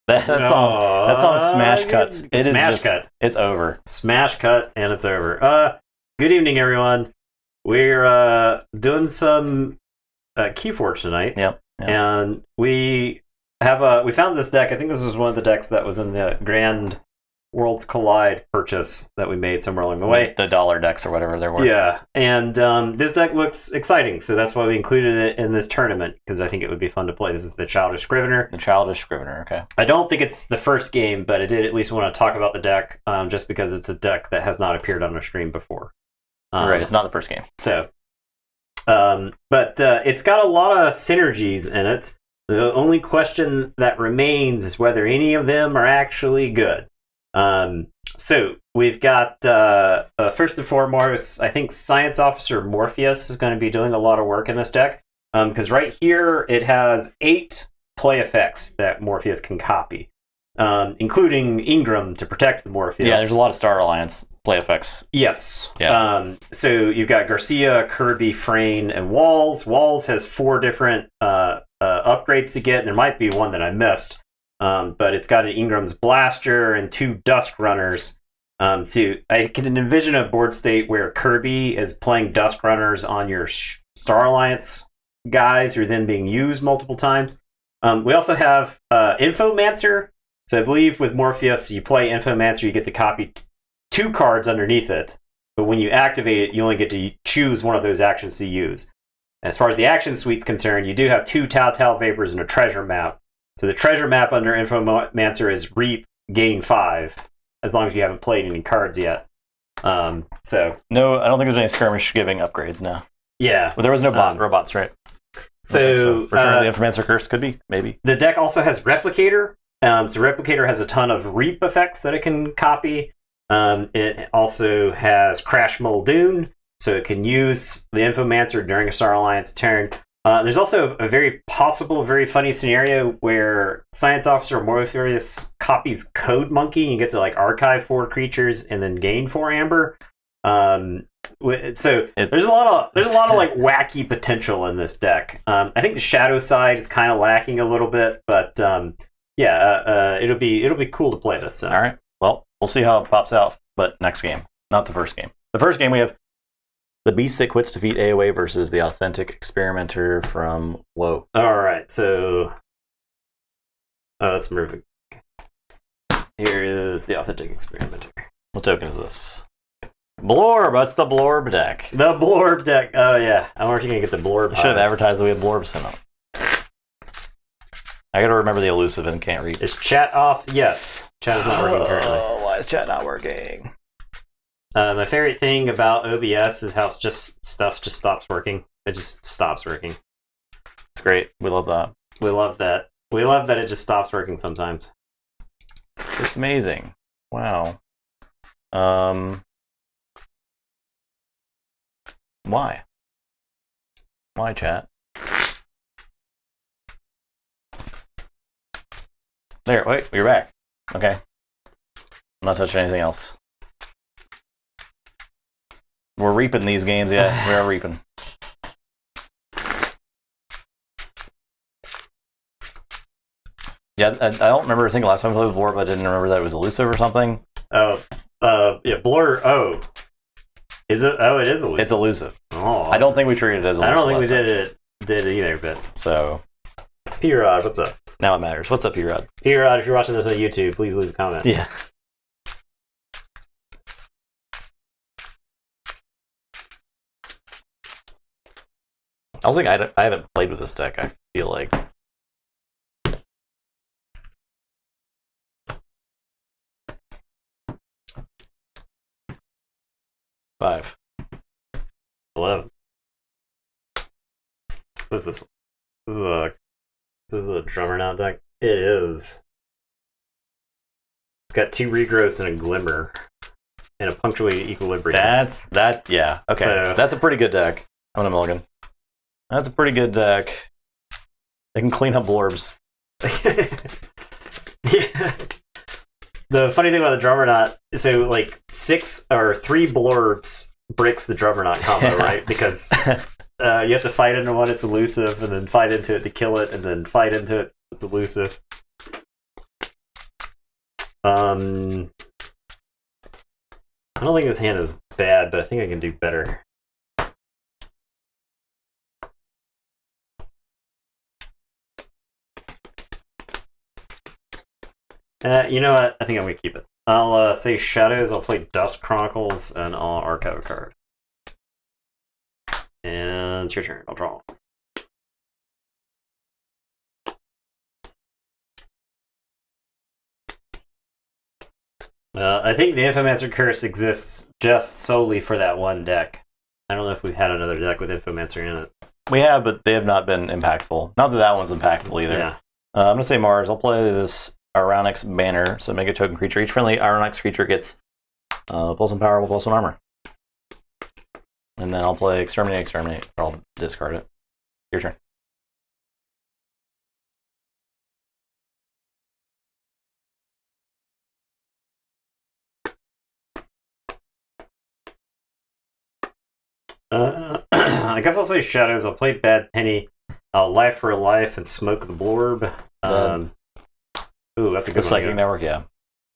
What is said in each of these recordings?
That song. That song smash cuts. It smash is just, cut. It's over. Smash cut, and it's over. Good evening, everyone. We're doing some Keyforge tonight. Yep. And we found this deck. I think this was one of the decks that was in the Grand Worlds Collide purchase that we made somewhere along the way. The dollar decks or whatever they were. Yeah, and this deck looks exciting, so that's why we included it in this tournament, because I think it would be fun to play. This is the Childish Scrivener. The Childish Scrivener, okay. I don't think it's the first game, but I did at least want to talk about the deck, just because it's a deck that has not appeared on a stream before. Right, it's not the first game. So, but it's got a lot of synergies in it. The only question that remains is whether any of them are actually good. So we've got first and foremost, I think Science Officer Morpheus is going to be doing a lot of work in this deck, because right here it has 8 play effects that Morpheus can copy, including Ingram to protect the Morpheus. Yeah, there's a lot of Star Alliance play effects. Yes. Yeah. So you've got Garcia, Kirby, Frayne, and Walls. Walls has 4 different upgrades to get, and there might be one that I missed. But it's got an Ingram's Blaster and 2 Dusk Runners. So I can envision a board state where Kirby is playing Dusk Runners on your Star Alliance guys who are then being used multiple times. We also have Infomancer. So I believe with Morpheus, you play Infomancer, you get to copy 2 cards underneath it. But when you activate it, you only get to choose one of those actions to use. As far as the action suite's concerned, you do have 2 Tau Vapors and a treasure map. So the treasure map under Infomancer is Reap, gain 5, as long as you haven't played any cards yet. So no, I don't think there's any skirmish giving upgrades now. Yeah. But there was no robots, right? So Return of the Infomancer Curse could be, maybe. The deck also has Replicator. So Replicator has a ton of Reap effects that it can copy. It also has Crash Muldoon, so it can use the Infomancer during a Star Alliance turn. There's also a very possible, very funny scenario where Science Officer Morpheus copies Code Monkey, and you get to like archive 4 creatures and then gain 4 amber. So there's a lot of like wacky potential in this deck. I think the shadow side is kind of lacking a little bit, but it'll be cool to play this. So. All right. Well, we'll see how it pops out, but next game, not the first game. The first game we have the Beast That Quits Defeat AOA versus the Authentic Experimenter from Woe. All right, so let's move it. Here is the Authentic Experimenter. What token is this? Blorb. That's the Blorb deck. The Blorb deck. Oh yeah, I wonder if you're gonna get the Blorb. I should have advertised that we had Blorbs in it. I gotta remember the elusive and can't read. Is chat off? Yes. Chat is not working currently. Oh, why is chat not working? My favorite thing about OBS is how stuff just stops working. It just stops working. It's great. We love that. We love that. We love that it just stops working sometimes. It's amazing. Wow. Why? Why, chat? There, wait, you're back. Okay. I'm not touching anything else. We're reaping these games, yeah. We are reaping. Yeah, I don't remember. I think last time I played with Blorb, I didn't remember that it was elusive or something. Yeah, Blur. Oh, is it? Oh, it is elusive. It's elusive. Oh, I don't think we treated it as elusive. I don't think we did it either. But so, P-Rod, what's up? Now it matters. What's up, P-Rod? P-Rod, if you're watching this on YouTube, please leave a comment. Yeah. I was thinking I haven't played with this deck, I feel like. Five. 11. What is this? This is a drummer now deck. It is. It's got 2 regrowths and a glimmer. And a punctuated equilibrium. Yeah. Okay. So, that's a pretty good deck. I'm gonna mulligan. That's a pretty good deck. They can clean up Blorbs. Yeah. The funny thing about the Drummerknot, so like 3 Blorbs breaks the Drummerknot combo, right? Because you have to fight into one, it's elusive, and then fight into it to kill it, and then fight into it, it's elusive. I don't think this hand is bad, but I think I can do better. You know what? I think I'm going to keep it. I'll say Shadows, I'll play Dust Chronicles, and I'll archive a card. And it's your turn. I'll draw. I think the Infomancer Curse exists just solely for that one deck. I don't know if we've had another deck with Infomancer in it. We have, but they have not been impactful. Not that that one's impactful either. Yeah. I'm going to say Mars. I'll play this Ironix banner, so make a token creature. Each friendly Ironix creature gets +1 power, +1 armor. And then I'll play Exterminate, or I'll discard it. Your turn. I guess I'll say Shadows. I'll play Bad Penny, Life for a Life, and Smoke the Blorb. Ooh, that's a good one. Psychic Network, yeah.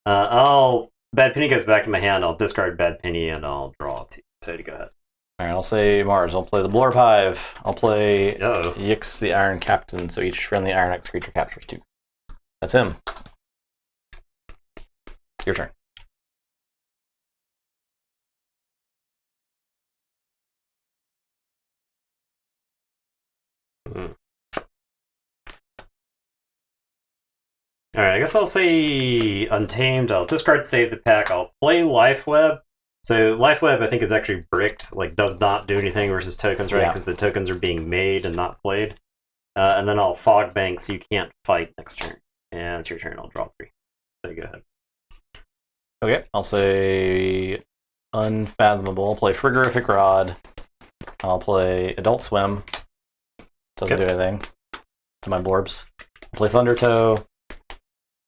Bad Penny goes back in my hand. I'll discard Bad Penny, and I'll draw two. So to go ahead. All right, I'll say Mars. I'll play the Blorb Hive. I'll play Yix the Iron Captain, so each friendly Ironix creature captures 2. That's him. Your turn. Alright, I guess I'll say Untamed. I'll discard Save the Pack. I'll play Life Web. So Life Web, I think, is actually bricked. Like, does not do anything versus tokens, right? Because the tokens are being made and not played. And then I'll Fog Bank, so you can't fight next turn. And it's your turn. I'll draw 3. So go ahead. Okay, I'll say Unfathomable. I'll play Frigorific Rod. I'll play Adult Swim. Doesn't do anything to my Blorbs. I'll play Thunder Toe.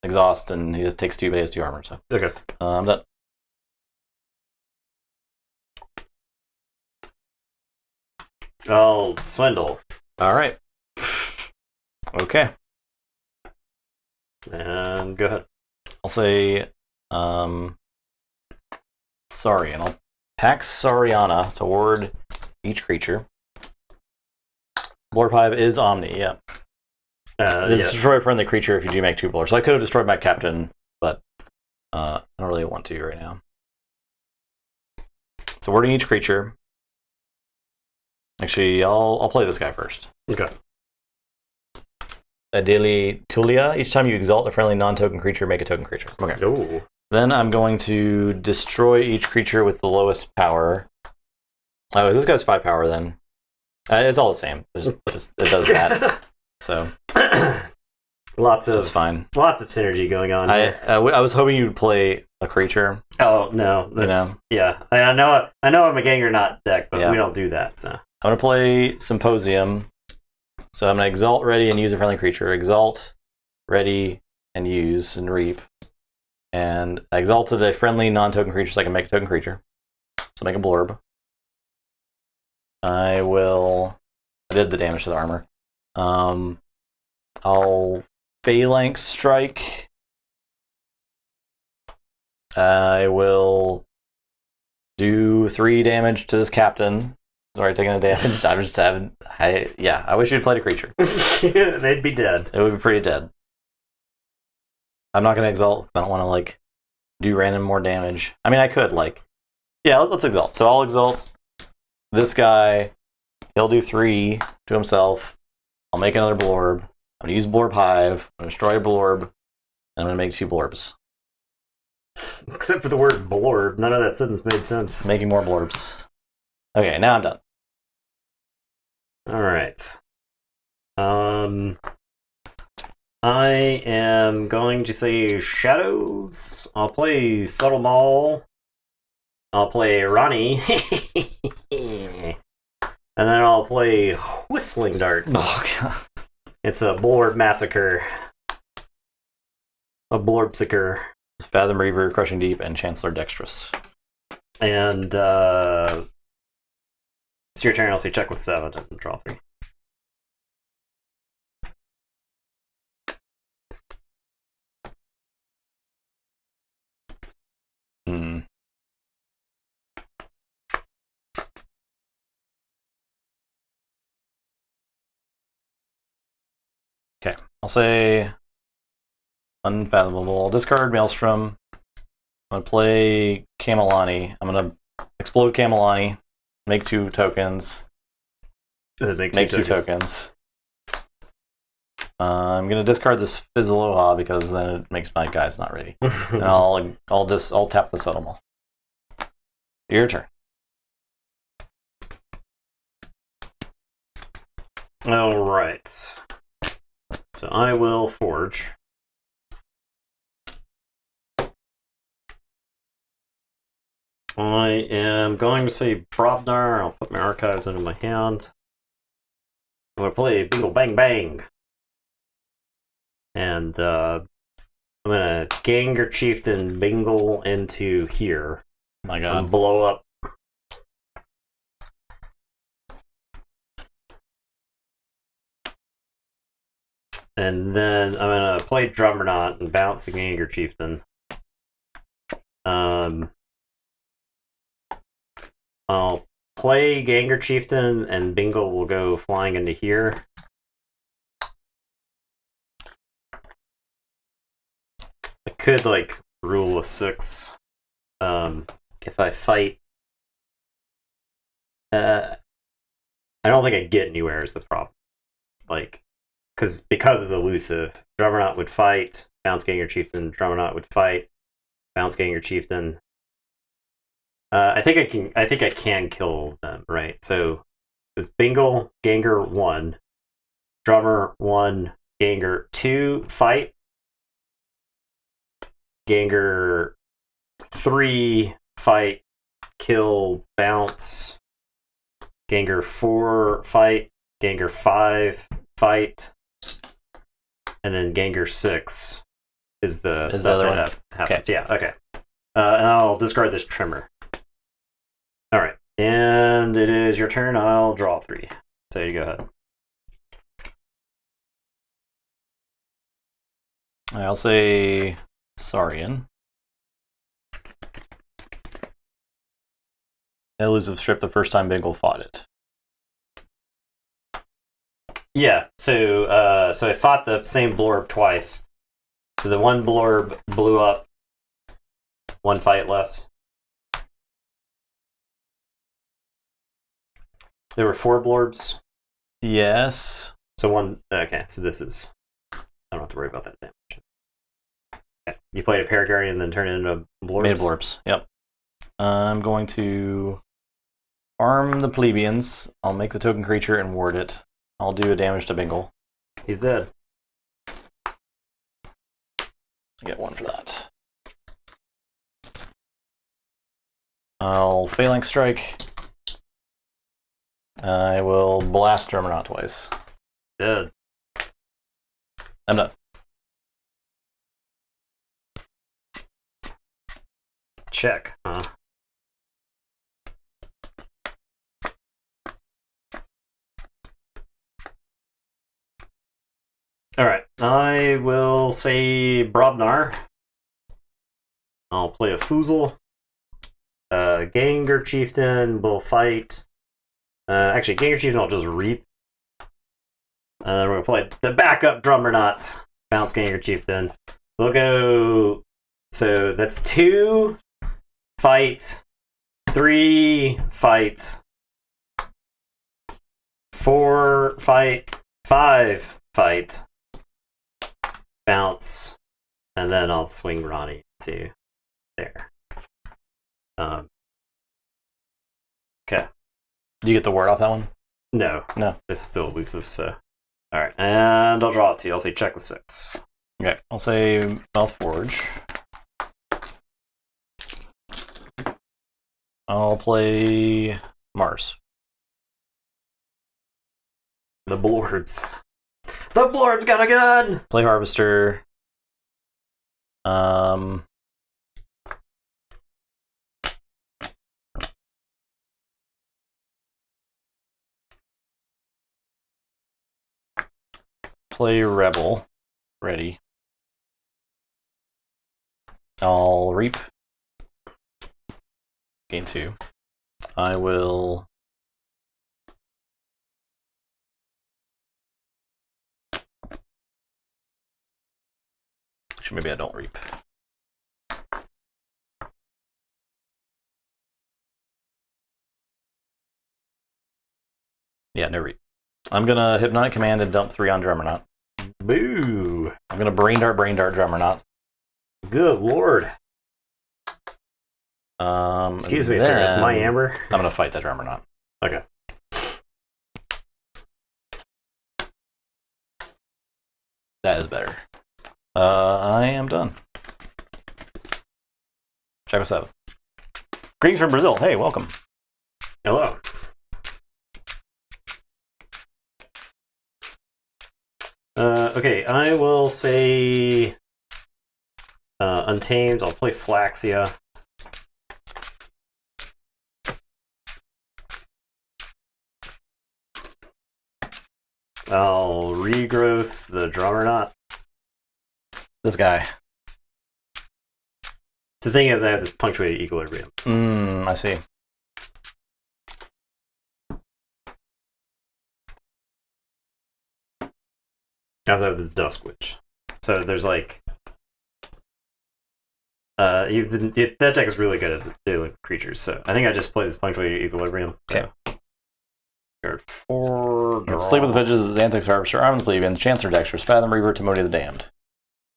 Exhaust, and he just takes 2, but he has 2 armor. So okay, I'm done. I'll Swindle. All right. Okay. And go ahead. I'll say Sorry, and I'll Pax Sariana to ward each creature. Blorb Hive is Omni, yeah. Destroy a friendly creature if you do make 2 blurs. So I could have destroyed my captain, but I don't really want to right now. So warding each creature. Actually, I'll play this guy first. Okay. Ideally, Tulia. Each time you exalt a friendly non-token creature, make a token creature. Okay. Ooh. Then I'm going to destroy each creature with the lowest power. Oh, this guy's 5 power then. It's all the same. It does that. So that's fine. Lots of synergy going on here. I was hoping you'd play a creature. Oh no, yeah. I know I'm a gang or not deck, but we don't do that. So I'm gonna play Symposium. So I'm gonna exalt, ready, and use a friendly creature. Exalt, ready, and use and reap. And I exalted a friendly non-token creature, so I can make a token creature. So make a Blorb. I did the damage to the armor. I'll Phalanx Strike. I will do 3 damage to this captain. Sorry, taking a damage. I'm just having. I wish you'd played a creature. They'd be dead. It would be pretty dead. I'm not gonna exalt. I don't want to do random more damage. I mean, I could let's exalt. So I'll exalt this guy. He'll do 3 to himself. I'll make another Blorb. I'm going to use Blorb Hive. I'm going to destroy a Blorb. And I'm going to make 2 Blorbs. Except for the word Blorb. None of that sentence made sense. Making more Blorbs. Okay, now I'm done. Alright. I am going to say Shadows. I'll play Subtle Maul. I'll play Ronnie. And then I'll play Whistling Darts. Oh, God. It's a Blorb Massacre. A Blorbsicker. Fathom Reaver, Crushing Deep, and Chancellor Dexterous. And it's your turn. I'll say check with 7 and draw 3. I'll say Unfathomable. I'll discard Maelstrom. I'm gonna play Camelani. I'm gonna explode Camelani, make 2 tokens. Make two tokens. I'm gonna discard this Fizzaloha because then it makes my guys not ready. And I'll tap the Settlement. Your turn. All right. So I will forge. I am going to say Brobnar. I'll put my archives into my hand. I'm going to play Bingle Bang Bang. And I'm going to Ganger Chieftain Bingle into here. Oh my god. And blow up. And then I'm going to play Drummerknot and bounce the Ganger Chieftain. I'll play Ganger Chieftain, and Bingle will go flying into here. I could, like, rule a 6 if I fight. I don't think I get anywhere is the problem. Like, because of the elusive, Drummerknot would fight, bounce Ganger Chieftain, Drummerknot would fight, bounce Ganger Chieftain. I think I can kill them, right? So there's Bingle, Ganger 1, Drummer 1, Ganger 2, fight. Ganger 3, fight, kill, bounce. Ganger 4, fight. Ganger 5, fight. And then Ganger 6 is the stuff that happens. Okay. Yeah, okay. And I'll discard this Trimmer. All right, and it is your turn. I'll draw 3. So you go ahead. I'll say Saurian. Elusive strip the first time Bingle fought it. Yeah, so I fought the same blorb twice. So the one blorb blew up 1 fight less. There were 4 blorbs? Yes. So one... Okay, so this is... I don't have to worry about that damage. Okay. You played a Paraguardian and then turned it into blorbs? Made blorbs, yep. I'm going to arm the plebeians. I'll make the token creature and ward it. I'll do a damage to Bingle. He's dead. I get 1 for that. I'll Phalanx Strike. I will blast Drummerknot twice. Dead. I'm done. Check, huh? Alright, I will say Brobnar. I'll play a Foozle. Ganger Chieftain will fight. Actually, Ganger Chieftain I'll just reap. And then we're going to play the backup Drummerknot. Bounce Ganger Chieftain. We'll go... So that's 2 fight, 3 fight, 4 fight, 5 fight, bounce, and then I'll swing Ronnie to there. Okay. Do you get the word off that one? No. No. It's still elusive, so. Alright, and I'll draw it to you. I'll say check with 6. Okay, I'll say Malforge. I'll play Mars. The Blorbs. The Blorbs got a gun! Play Harvester. Play Rebel. Ready. I'll reap. Gain 2. I will Actually, maybe I don't reap. Yeah, no reap. I'm gonna Hypnotic Command and dump 3 on Drummerknot. Boo! I'm gonna Brain Dart Drummerknot. Good lord. Excuse me, sir. That's my amber. I'm gonna fight the Drummerknot. Okay. That is better. I am done. Check us out. Greetings from Brazil. Hey, welcome. Hello. Okay, I will say Untamed. I'll play Flaxia. I'll regrowth the Drummerknot. This guy. The thing is, I have this punctuated equilibrium. I see. I also have this Dusk Witch. So there's like... that deck is really good at dealing with creatures, so I think I just play this punctuated equilibrium. Okay. Card 4. Sleep with the Vicious, Xanthic Harvester, Arm of the Plebeian, Chancellor Dexter, Fathom Reaver, Timony the Damned.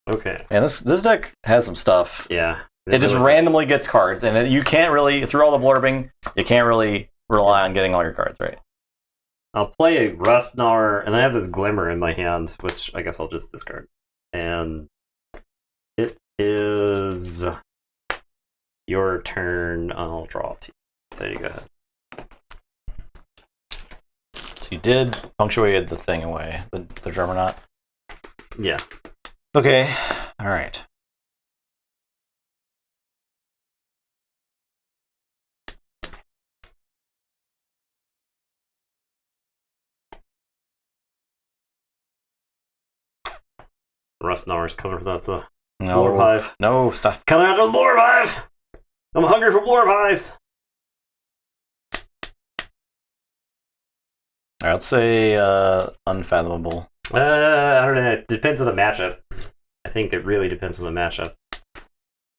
Okay. And this deck has some stuff. Yeah. It just really randomly gets cards, and you can't really, through all the blurbing, you can't really rely on getting all your cards, right? I'll play a Rustnar, and I have this Glimmer in my hand, which I guess I'll just discard. And it is your turn. I'll draw to you. So you go ahead. So you did punctuated the thing away, the Drummerknot? Yeah. Okay, alright. Rustnar's coming for the No, Blorb Hive. No, stop. Coming out of the Blorb Hive! I'm hungry for Blorb Hives! Alright, let's say Unfathomable. I don't know. It depends on the matchup. I think it really depends on the matchup.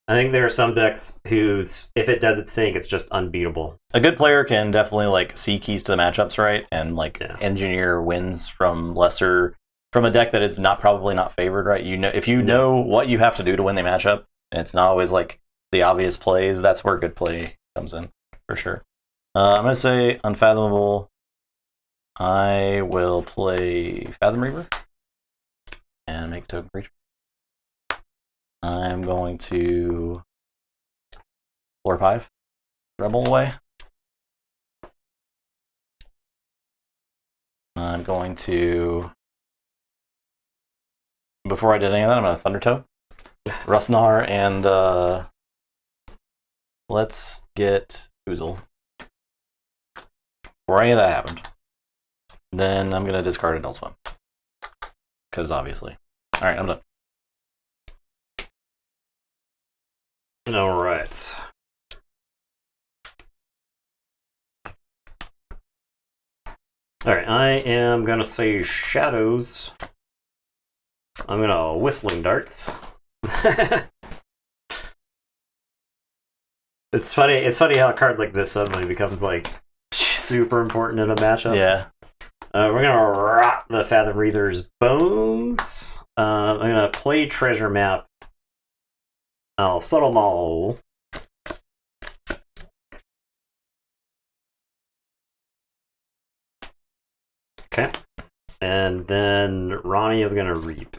I think there are some decks whose, if it does its thing, it's just unbeatable. A good player can definitely like see keys to the matchups, right? And like engineer wins from from a deck that is probably not favored, right? You know, if you know what you have to do to win the matchup, and it's not always like the obvious plays, that's where good play comes in, for sure. I'm gonna say Unfathomable. I will play Fathom Reaver and make a token creature. I'm going to Blorb Hive, Rebel away. I'm going to, before I did any of that, I'm going to Thundertoe, Rustnar, and let's get Oozle. Before any of that happened. Then I'm going to discard Adult Swim. Because obviously. Alright, I'm done. Alright. Alright, I am going to say Shadows. I'm going to Whistling Darts. It's funny how a card like this suddenly becomes like super important in a matchup. Yeah. We're gonna rot the Fathom Reaver's bones. I'm gonna play Treasure Map. I'll Subtle Maul. Okay. And then Ronnie is gonna Reap.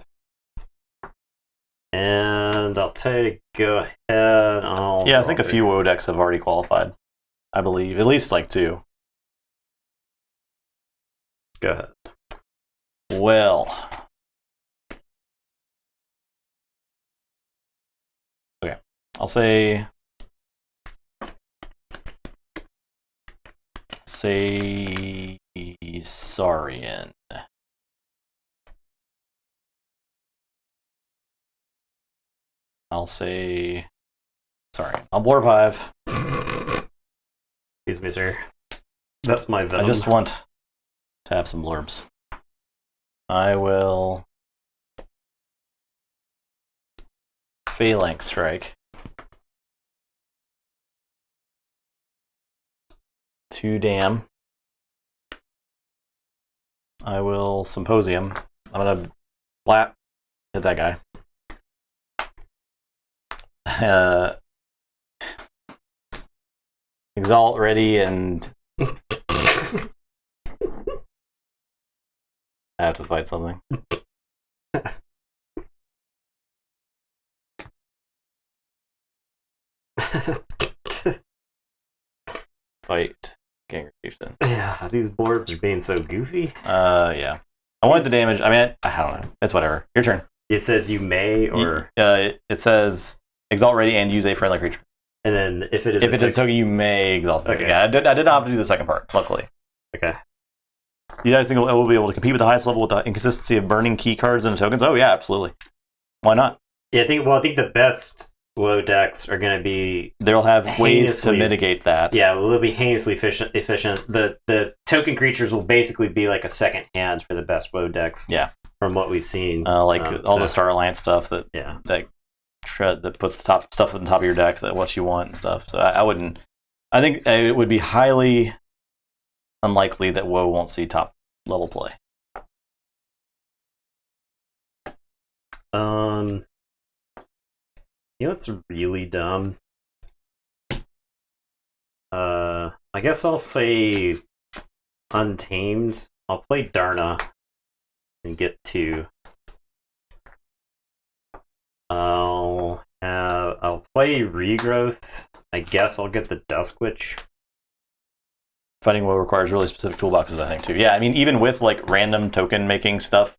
And I'll tell you to go ahead. Yeah, I think a few WoW decks have already qualified. I believe. At least like 2. Go ahead. Well. Okay. I'll say Saurian. I'll say sorry. I'll Blorb Hive. Excuse me, sir. That's my venom. I just want to have some blurbs. I will Phalanx Strike. 2 dam. I will Symposium. I'm gonna flap, hit that guy. Exalt ready and I have to fight something. Fight Ganger Chieftain. Yeah, these boards are being so goofy. Yeah. I wanted the damage. I mean, I don't know. It's whatever. Your turn. It says you may, or it says exalt ready and use a friendly creature. and then if it is If it is a token, you may exalt. Okay. Yeah, I did not have to do the second part. Luckily. okay. You guys think it will be able to compete with the highest level with the inconsistency of burning key cards and tokens? Oh yeah, absolutely. Why not? Yeah, I think the best WoW decks are going to be They'll have ways to Heinously- mitigate that. yeah, well, they'll be heinously efficient. The token creatures will basically be like a second hand for the best WoW decks. Yeah. From what we've seen, All so- the Star Alliance stuff that yeah. that puts the top stuff at the top of your deck that what you want and stuff. So I wouldn't. I think it would be highly unlikely that WoW won't see top level play. You know what's really dumb? I guess I'll say Untamed. I'll play Darna and get 2. I'll play Regrowth. I guess I'll get the Dusk Witch. Fighting WoW requires really specific toolboxes, I think, too. Yeah, I mean, even with like random token making stuff,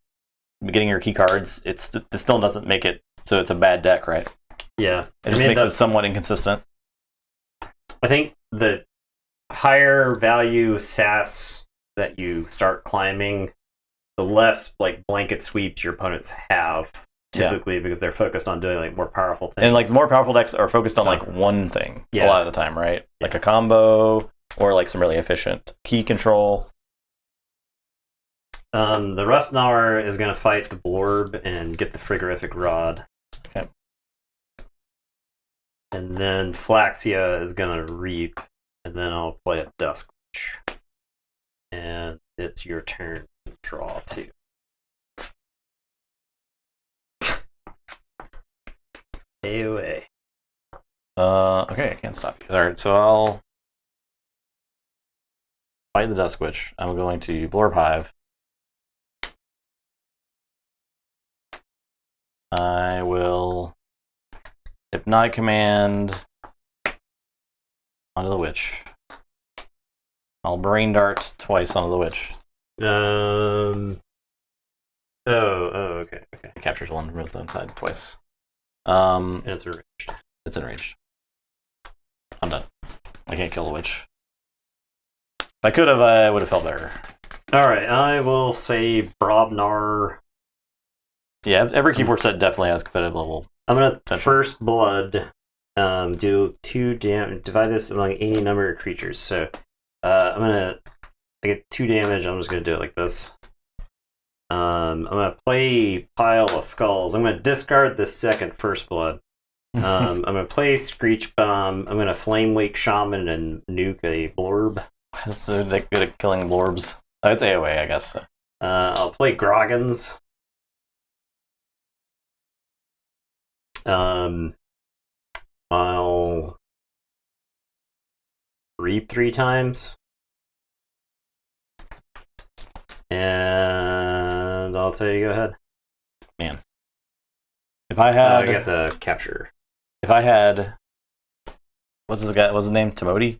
getting your key cards, it still doesn't make it so it's a bad deck, right? Yeah, It just makes it somewhat inconsistent. I think the higher value SAS that you start climbing, the less like blanket sweeps your opponents have typically because they're focused on doing like more powerful things. And like more powerful decks are focused on So- like one thing Yeah. a lot of the time, right? Like a combo or like some really efficient key control. The Rustnauer is going to fight the Blorb and get the Frigorific Rod. Okay. And then Flaxia is going to Reap, and then I'll play a Dusk Witch. And it's your turn to draw 2. AOA. Okay, I can't stop you. Alright, so I'll fight the Dusk Witch. I'm going to Blorb Hive. I will Hypnotic Command onto the Witch. I'll Brain Dart twice onto the Witch. Okay. It captures one from its own side twice. And it's enraged. It's enraged. I'm done. I can't kill the Witch. If I could have, I would have felt better. Alright, I will say Brobnar. Yeah, every Keyforge set definitely has competitive level. I'm gonna Potential. First Blood, do 2 damage, divide this among any number of creatures. So I get 2 damage, I'm just gonna do it like this. I'm gonna play Pile of Skulls. I'm gonna discard the second First Blood. I'm gonna play Screech Bomb. I'm gonna Flame Wake Shaman and nuke a Blorb. It's so good at killing Blorbs. Oh, it's AoE, I guess. I'll play Groggins. I'll Reap 3 times. And I'll tell you, go ahead. If I I had, get to capture if I had, what's his name? Timoti?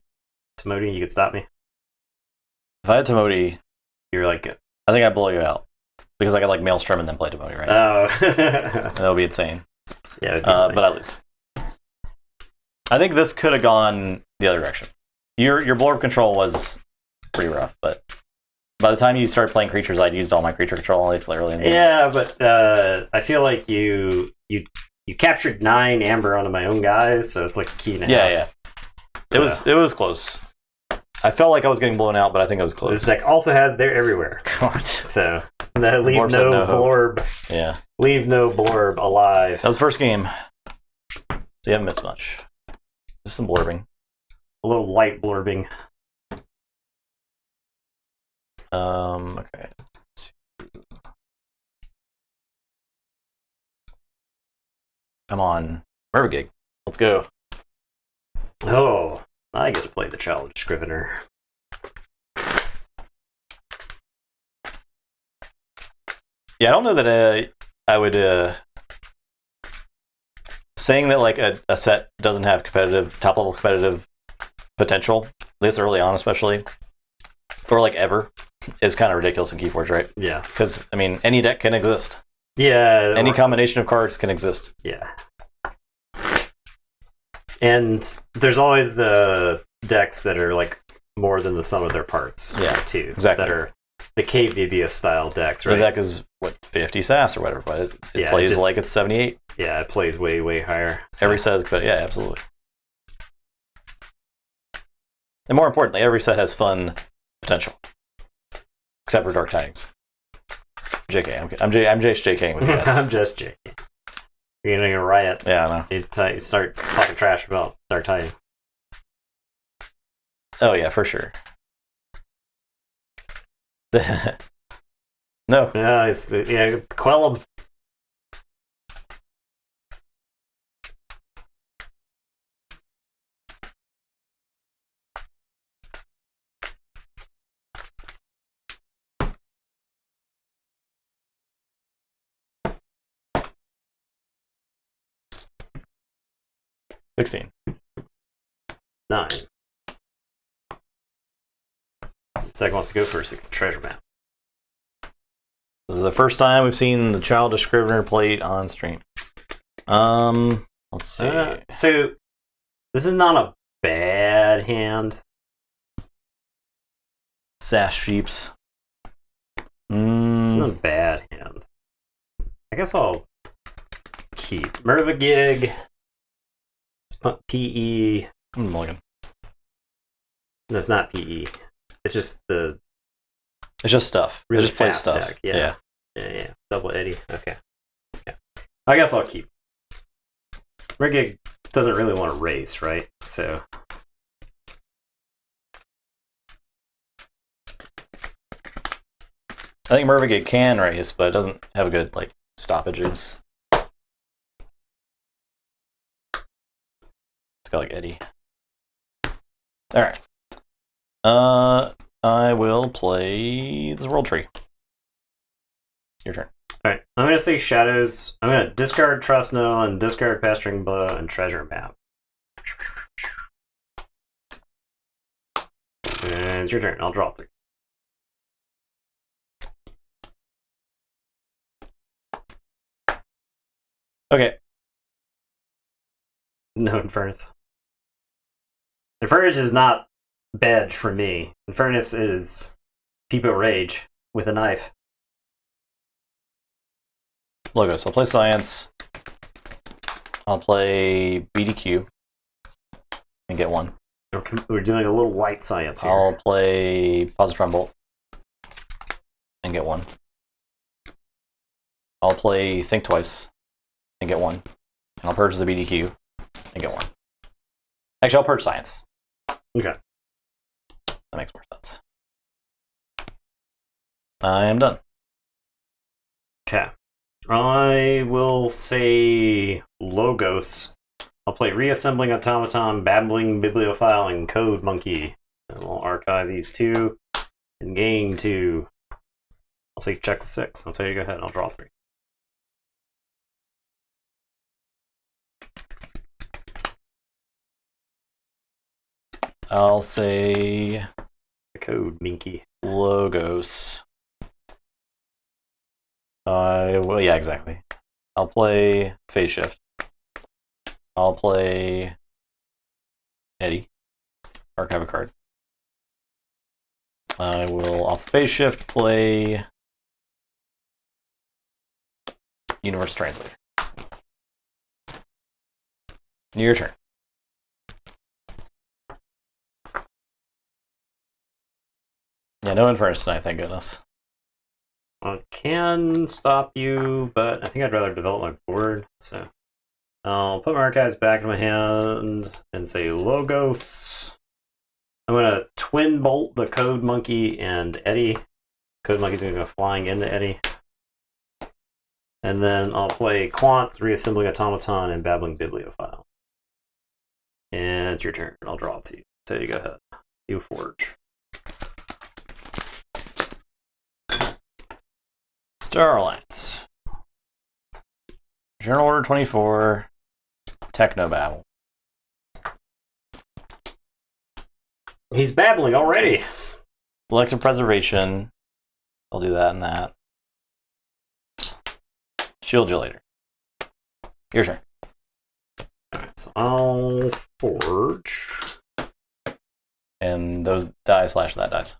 Timoti. You could stop me. If I had Timoti, You're like, I think I'd blow you out. Because I could like Maelstrom and then play Timoti, right? oh. That would be insane. Yeah, it'd be insane. But I lose. I think this could have gone the other direction. Your Blorb control was pretty rough, but by the time you started playing creatures, I'd used all my creature control. It's like early in the game. Yeah, but I feel like you captured 9 amber onto my own guys, so it's like a key now. Yeah. It was close. I felt like I was getting blown out, but I think it was close. This deck also has They're Everywhere. God. So leave Blorb said no no hope. Blorb. Yeah. Leave no Blorb alive. That was the first game. So you haven't missed much. Just some blurbing. A little light blurbing. Okay. Come on. Mervagig. Let's go. Oh, I get to play the Childish Scrivener. Yeah, I don't know that I would saying that like a set doesn't have competitive top level competitive potential, this early on especially, or like ever, is kind of ridiculous in Keyforge, right? Yeah. Because I mean, any deck can exist. Yeah. Any combination of cards can exist. Yeah. And there's always the decks that are like more than the sum of their parts. Yeah, too. exactly. That are the K-Vivia style decks, right? The deck is what 50 SAS or whatever, but it plays like it's 78. Yeah, it plays way, way higher. So. Every set is good. Yeah, absolutely. And more importantly, every set has fun potential, except for Dark Tidings. JK, I'm just JKing with you guys. I'm just JK. You're getting a riot. Yeah, I know. You start talking trash about Dark Tidings. Oh yeah, for sure. No. Yeah, quell them. $16. 9. Second wants to go first. Treasure map. This is the first time we've seen the Childish Scrivener played on stream. Let's see. So this is not a bad hand. Sash Sheeps. It's not a bad hand. I guess I'll keep Mervagig. PE. I'm looking. No, it's not PE. It's just the. It's just stuff. Really it just plays fast stuff. deck. Yeah. Double Eddie. Okay. Yeah. I guess I'll keep. Mervagig doesn't really want to race, right? So. I think Mervagig can race, but it doesn't have good like stoppages. It's got like Eddie. All right. I will play this World Tree. Your turn. All right. I'm gonna say Shadows. I'm gonna discard Trust No and discard Pestering Blow and Treasure Map. And it's your turn. I'll draw 3. Okay. No Infernus. Infernus is not bad for me. Infernus is Peepo Rage with a knife. Logos. I'll play Science. I'll play BDQ and get 1. We're doing a little light science here. I'll play Positron Bolt and get 1. I'll play Think Twice and get 1. And I'll purge the BDQ and get 1. Actually, I'll purge Science. Okay. That makes more sense. I am done. Okay. I will say Logos. I'll play Reassembling Automaton, Babbling Bibliophile, and Code Monkey. And we'll archive these 2 and gain 2. I'll say check the 6. I'll tell you to go ahead. I'll draw 3. I'll say The Code Minky. Logos. Well, yeah, exactly. I'll play Phase Shift. I'll play Eddie. Archive a card. I will, off the Phase Shift, play Universe Translator. Your turn. Yeah, no Infernus tonight, thank goodness. I can stop you, but I think I'd rather develop my board, so I'll put my archives back in my hand and say Logos. I'm going to twin bolt the Code Monkey and Eddie. Code Monkey's going to go flying into Eddie. And then I'll play Quant, Reassembling Automaton, and Babbling Bibliophile. And it's your turn. I'll draw it to you. So you go ahead. Keyforge. Star Alliance. Journal Order 24. Technobabble. He's babbling already. Selective Preservation. I'll do that and that. Shield you later. Your turn. Alright, so I'll forge. And those die slash that dies.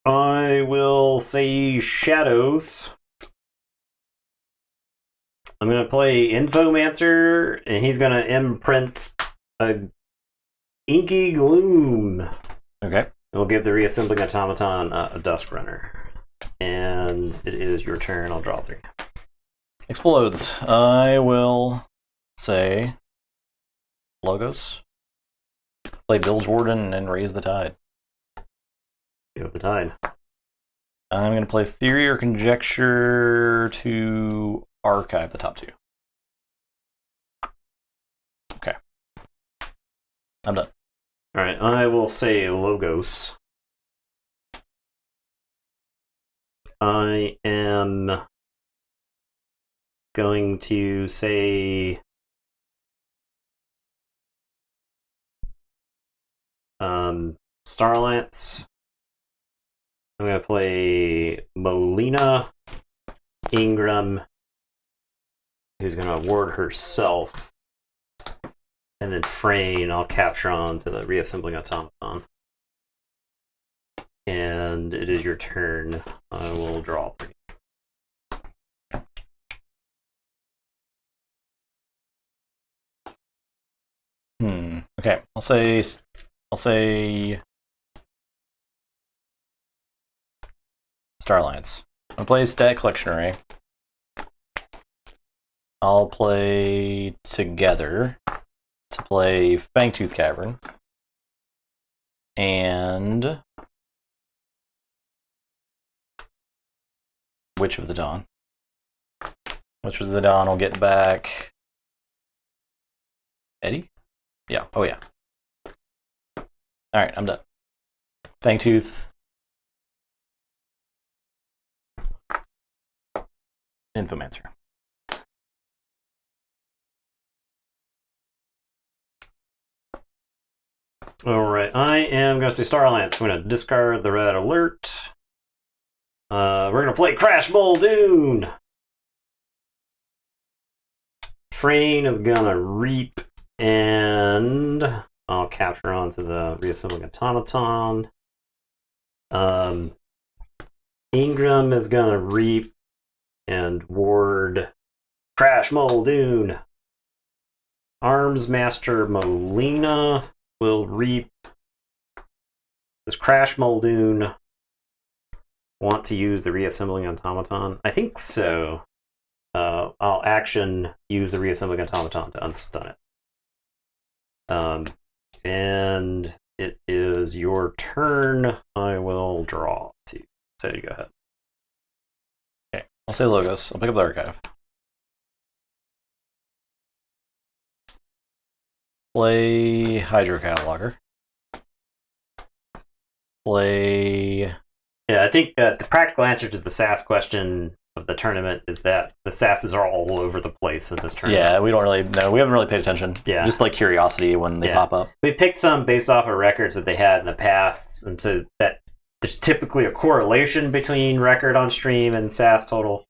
I will say Shadows. I'm going to play Infomancer, and he's going to imprint a Inky Gloom. Okay. We'll give the Reassembling Automaton a Dusk Runner. And it is your turn. I'll draw 3. Explodes. I will say Logos. Play Bilge Warden and raise the tide. You have the tide. I'm going to play Theory or Conjecture to archive the top 2. Okay. I'm done. Alright, I will say Logos. I am going to say Starlance. I'm going to play Molina, Ingram, who's going to ward herself, and then Frayne I'll capture on to the Reassembling Automaton. And it is your turn. I will draw 3. Okay. I'll say Star Alliance. I'll play Static Collection Array. I'll play Together to play Fangtooth Cavern. And Witch of the Dawn. Witch of the Dawn will get back Eddie? Yeah. Oh, yeah. Alright, I'm done. Fangtooth. Infomancer. Alright, I am going to say Star Alliance. I'm going to discard the red alert. We're going to play Crash Muldoon. Frayne is going to reap, and I'll capture onto the Reassembling Automaton. Ingram is going to reap and ward Crash Muldoon. Arms Master Molina will reap. Does Crash Muldoon want to use the Reassembling Automaton? I think so. I'll action use the Reassembling Automaton to unstun it. And it is your turn. I will draw 2. So you go ahead. Okay, I'll say Logos. I'll pick up the archive. Play Hydro Cataloger. Play... Yeah, I think the practical answer to the SAS question of the tournament is that the SASs are all over the place in this tournament. Yeah, we don't really know. We haven't really paid attention. Yeah. Just like curiosity when they pop up. We picked some based off of records that they had in the past, and so that there's typically a correlation between record on stream and SAS total,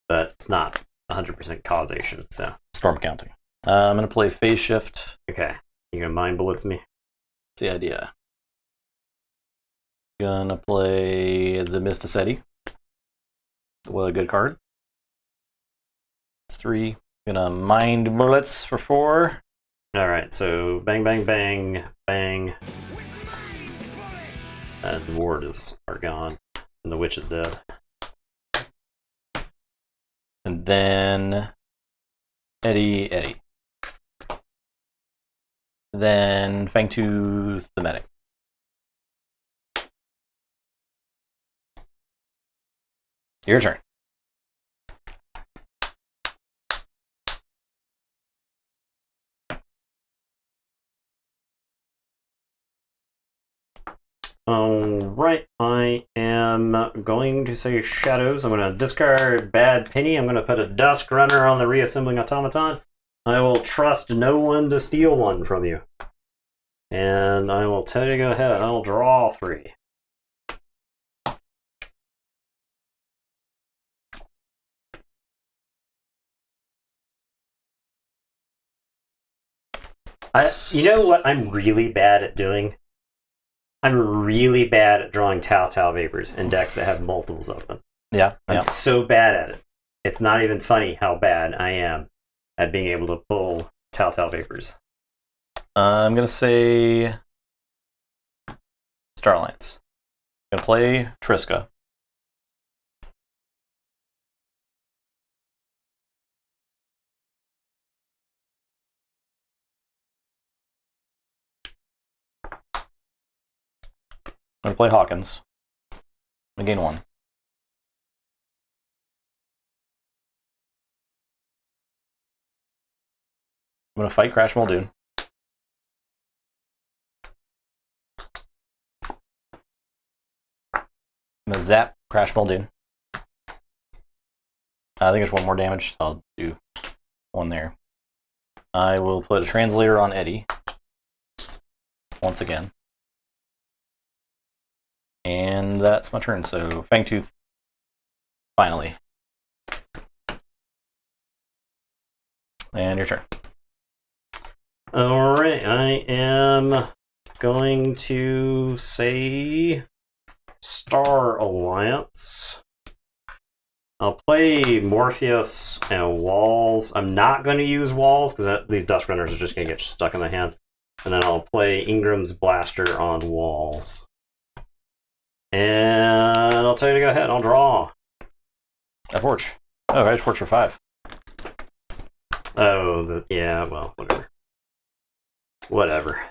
but it's not 100% causation. So Storm counting. I'm going to play Phase Shift. okay, you gonna mind bullets me? That's the idea. Gonna play the Mysticetti. What a good card. It's 3. Gonna mind bullets for 4. Alright, so bang, bang, bang, bang. And the ward are gone. And the witch is dead. And then Eddie, Eddie. Then Fangtooth the medic. Your turn. Alright, I am going to say Shadows. I'm going to discard Bad Penny. I'm going to put a Dusk Runner on the Reassembling Automaton. I will trust no one to steal one from you. And I will tell you to go ahead. I'll draw 3. You know what I'm really bad at doing? I'm really bad at drawing Tau Vapors in decks that have multiples open. Yeah. I'm so bad at it. It's not even funny how bad I am at being able to pull Tau Vapors. I'm going to say Star Alliance. I'm going to play Triska. I'm going to play Hawkins. I'm going to gain 1. I'm going to fight Crash Muldoon. I'm going to zap Crash Muldoon. I think there's 1 more damage, so I'll do 1 there. I will put a Translator on Eddie. Once again. And that's my turn, so Fangtooth, finally. And your turn. Alright, I am going to say Star Alliance. I'll play Morpheus and Walls. I'm not going to use Walls because these Dusk Runners are just going to get stuck in my hand. And then I'll play Ingram's Blaster on Walls. And I'll tell you to go ahead. I'll draw. A Forge. Oh, I just Forge for 5. Oh, yeah, well, whatever. Whatever.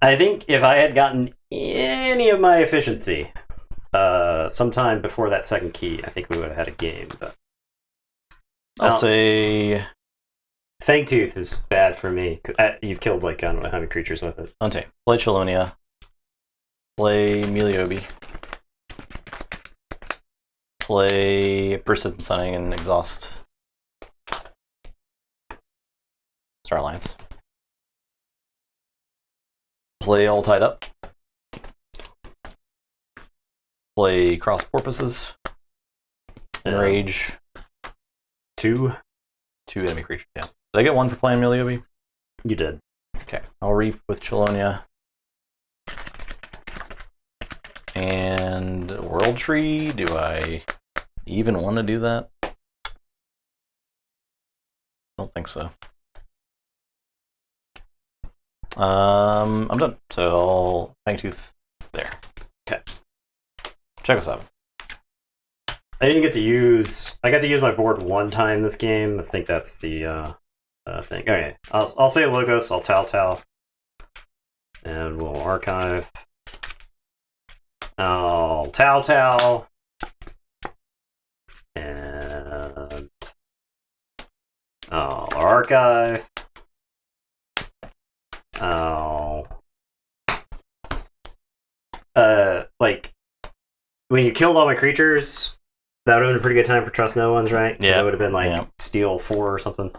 I think if I had gotten any of my efficiency sometime before that second key, I think we would have had a game. But I'll say Fangtooth is bad for me. You've killed like I don't know how many creatures with it. Untamed. Play Chelonia. Play Meliobi. Play Persistent Sunning and exhaust Star Alliance. Play All Tied Up. Play Cross Porpoises. Enrage. 2 enemy creatures, yeah. Did I get 1 for playing Meliobi? You did. Okay. I'll Reap with Chelonia. And World Tree, do I even want to do that? I don't think so. I'm done. So I'll Fangtooth there. Okay. Check us out. I didn't get to use. I got to use my board 1 time this game. I think that's the thing. Okay, I'll say Logos. I'll Tau, and we'll archive. I'll Tau, and I'll archive. Like when you killed all my creatures, that would have been a pretty good time for Trust No Ones, right? Yeah, it would have been like Steel 4 or something.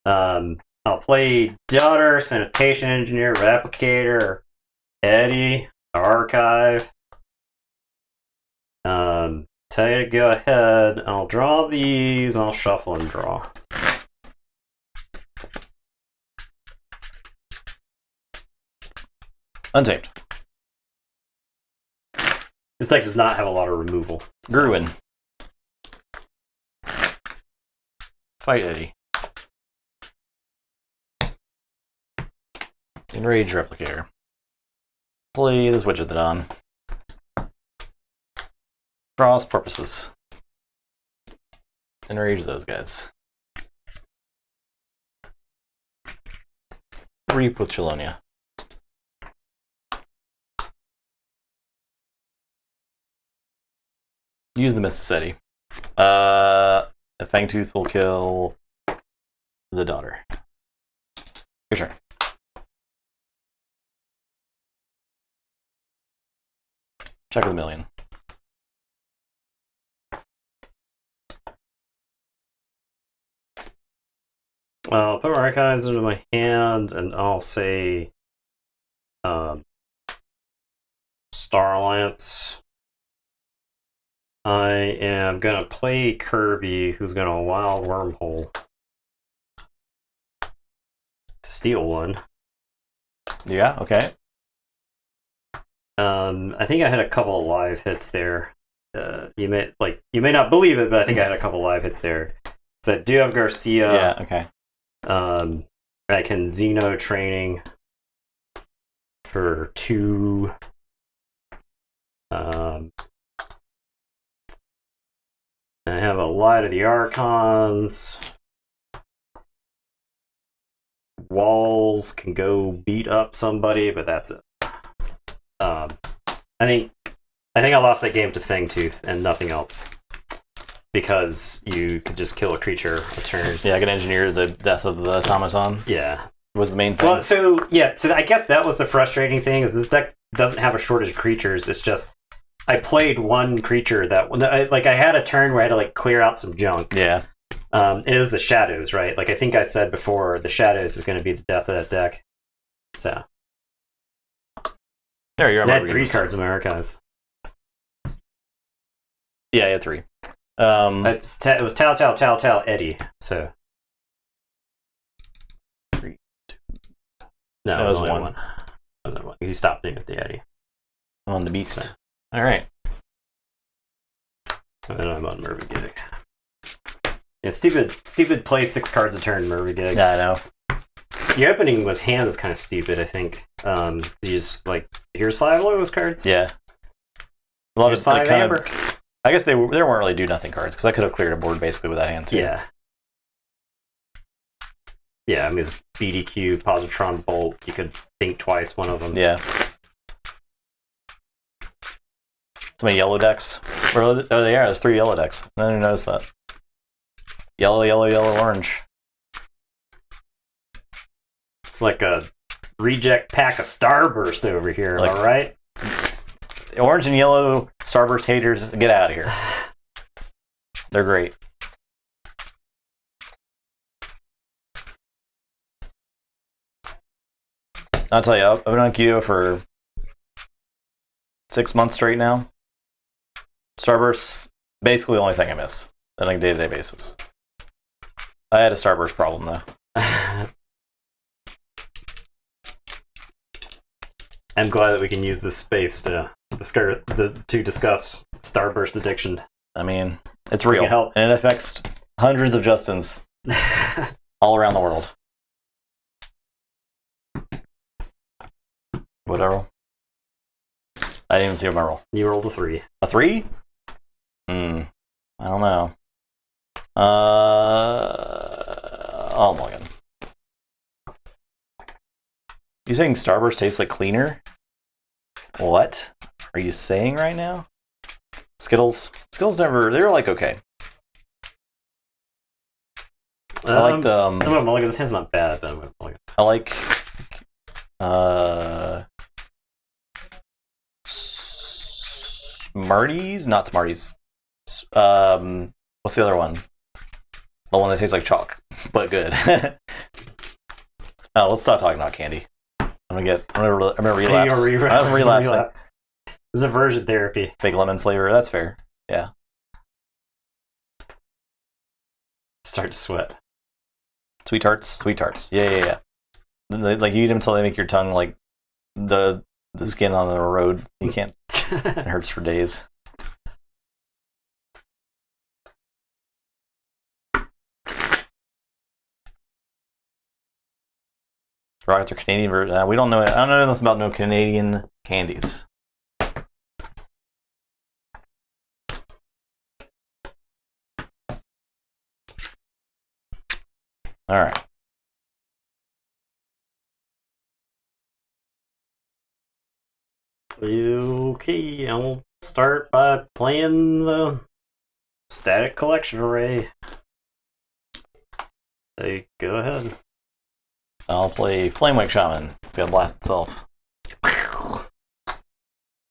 I'll play Daughter, Sanitation Engineer, Replicator, Eddie, Archive. Tell you to go ahead. I'll draw these. I'll shuffle and draw. Untamed. This deck does not have a lot of removal. Gruin. Fight Eddie. Enrage Replicator. Play this Widget on. Cross Purposes. Enrage those guys. Reap with Chelonia. Use the Mississippi. A Fangtooth will kill the daughter. Your turn. Check with a million. I'll put my archives into my hand, and I'll say Starlance. I am going to play Kirby, who's going to Wild Wormhole to steal one. Yeah, okay. I think I had a couple of live hits there. You may not believe it, but I think I had a couple of live hits there. So I do have Garcia. Yeah, okay. I can Xeno training for 2. I have a Light of the Archons. Walls can go beat up somebody, but that's it. I think I lost that game to Fangtooth and nothing else. Because you could just kill a creature a turn. Yeah, I can engineer the death of the automaton. Yeah. Was the main thing. Well, so I guess that was the frustrating thing, is this deck doesn't have a shortage of creatures. It's just I played one creature that I had a turn where I had to clear out some junk. Yeah. It is the Shadows, right? I think I said before, the Shadows is going to be the death of that deck. So there you are. I had 3 cards in my archives. Yeah, I had 3. It was Tao Eddie. So 3, 2. No, it was only 1. It was only 1 because he stopped being with the Eddie. On the beast. So. All right. And then I'm on Mervygig. Yeah, stupid play 6 cards a turn, Mervygig. Yeah, I know. The opening was hand is kind of stupid, I think. You just here's 5 Logos cards. Yeah. A lot Here's of 5 Amber. I guess they weren't really do nothing cards because I could have cleared a board basically with that hand too. Yeah. Yeah, I mean, it's BDQ, Positron, Bolt. You could think twice, one of them. Yeah. So many yellow decks. Oh, they are. There's 3 yellow decks. I didn't notice that. Yellow, yellow, yellow, orange. It's like a reject pack of Starburst over here, am I right? Orange and yellow Starburst haters, get out of here. They're great. I'll tell you, I've been on keto for 6 months straight now. Starburst, basically the only thing I miss on a day-to-day basis. I had a Starburst problem though. I'm glad that we can use this space to discuss Starburst addiction. I mean, it's real, help. and it affects hundreds of Justins all around the world. Whatever. I didn't even see what my roll. You rolled a 3. A 3? I don't know. Oh my god. You saying Starburst tastes like cleaner? What are you saying right now? Skittles never, they were okay. I liked I'm gonna mulligan. This hand's not bad, but I'm gonna mulligan. I like Smarties? Not Smarties. What's the other one? The one that tastes like chalk, but good. Oh, let's stop talking about candy. I'm gonna relapse. I'm relapsing. Relapse. This is aversion therapy. Fake lemon flavor. That's fair. Yeah. Start to sweat. Sweet tarts. Yeah. You eat them until they make your tongue like the skin on the road. You can't. It hurts for days. Right, they're Canadian version. We don't know. I don't know nothing about no Canadian candies. All right. Okay, I'll start by playing the static collection array. Hey, go ahead. I'll play Flamewake Shaman. It's gonna blast itself.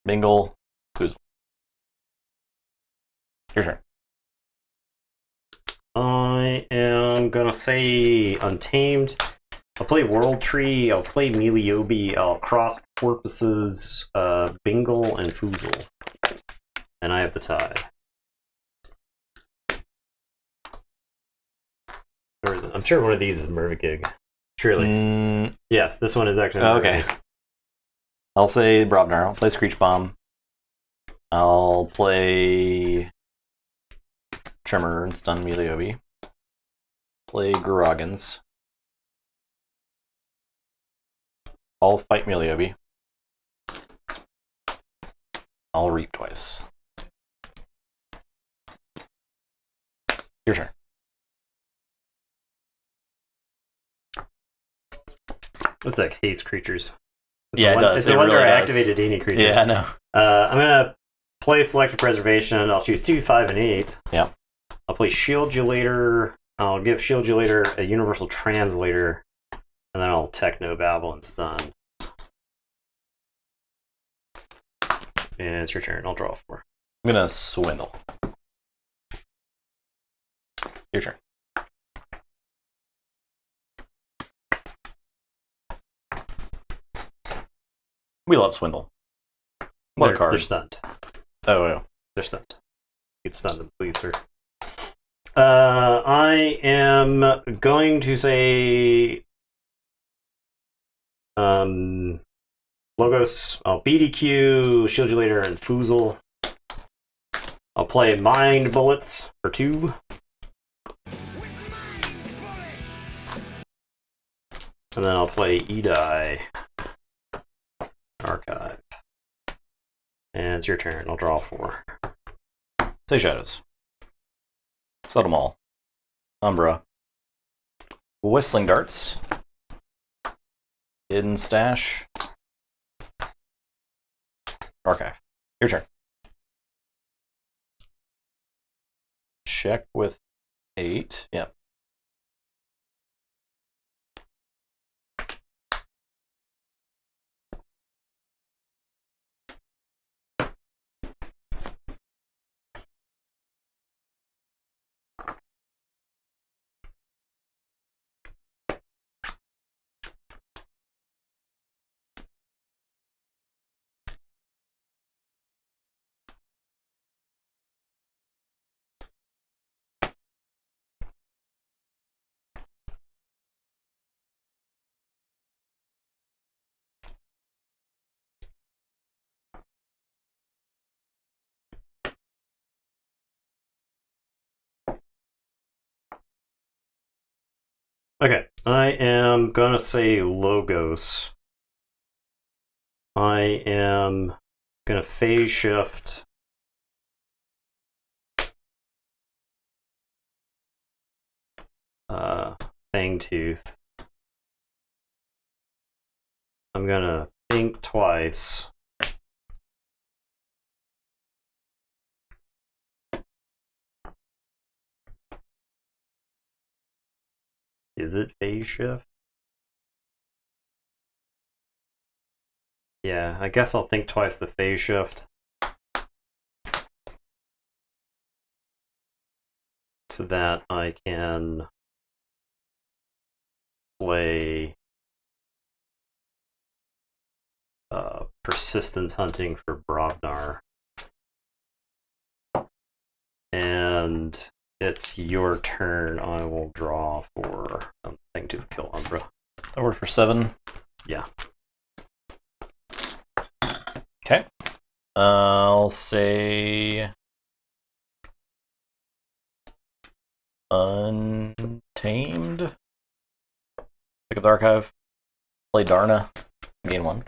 Bingle. Foozle. Your turn. I am gonna say Untamed. I'll play World Tree. I'll play Meliobi. I'll cross Porpoises, Bingle, and Foozle. And I have the tie. I'm sure one of these is Mervigig. Surely. Yes, this one is actually Okay. I'll say Brobnar. I'll play Screech Bomb. I'll play Tremor and Stun Meliobi. Play Garagans. I'll fight Meliobi. I'll Reap twice. Your turn. This deck hates creatures. It does. It's a wonder I activated any creature. Yeah, I know. I'm gonna play Selective Preservation. I'll choose 2, 5, and 8. Yeah. I'll play Shieldulator. I'll give Shieldulator a Universal Translator, and then I'll Techno Babble and Stun. And it's your turn. I'll draw 4. I'm gonna Swindle. Your turn. We love Swindle. What a card. They're stunned. Oh, yeah. They're stunned. You can stun them, please, sir. I am going to say Logos. I'll BDQ, Shieldulator, and Foozle. I'll play Mind Bullets for 2. And then I'll play Edai. Archive. And it's your turn. I'll draw 4. Say Shadows. Set them all. Umbra. Whistling Darts. Hidden Stash. Archive. Your turn. Check with 8. Yep. Okay, I am gonna say Logos. I am gonna phase shift. Fangtooth. I'm gonna think twice. Is it phase shift? Yeah, I guess I'll think twice the phase shift. So that I can play Persistence Hunting for Brobnar. And it's your turn. I will draw for something to kill Umbra. That worked for 7. Yeah. Okay. I'll say Untamed. Pick up the archive. Play Darna. Gain 1.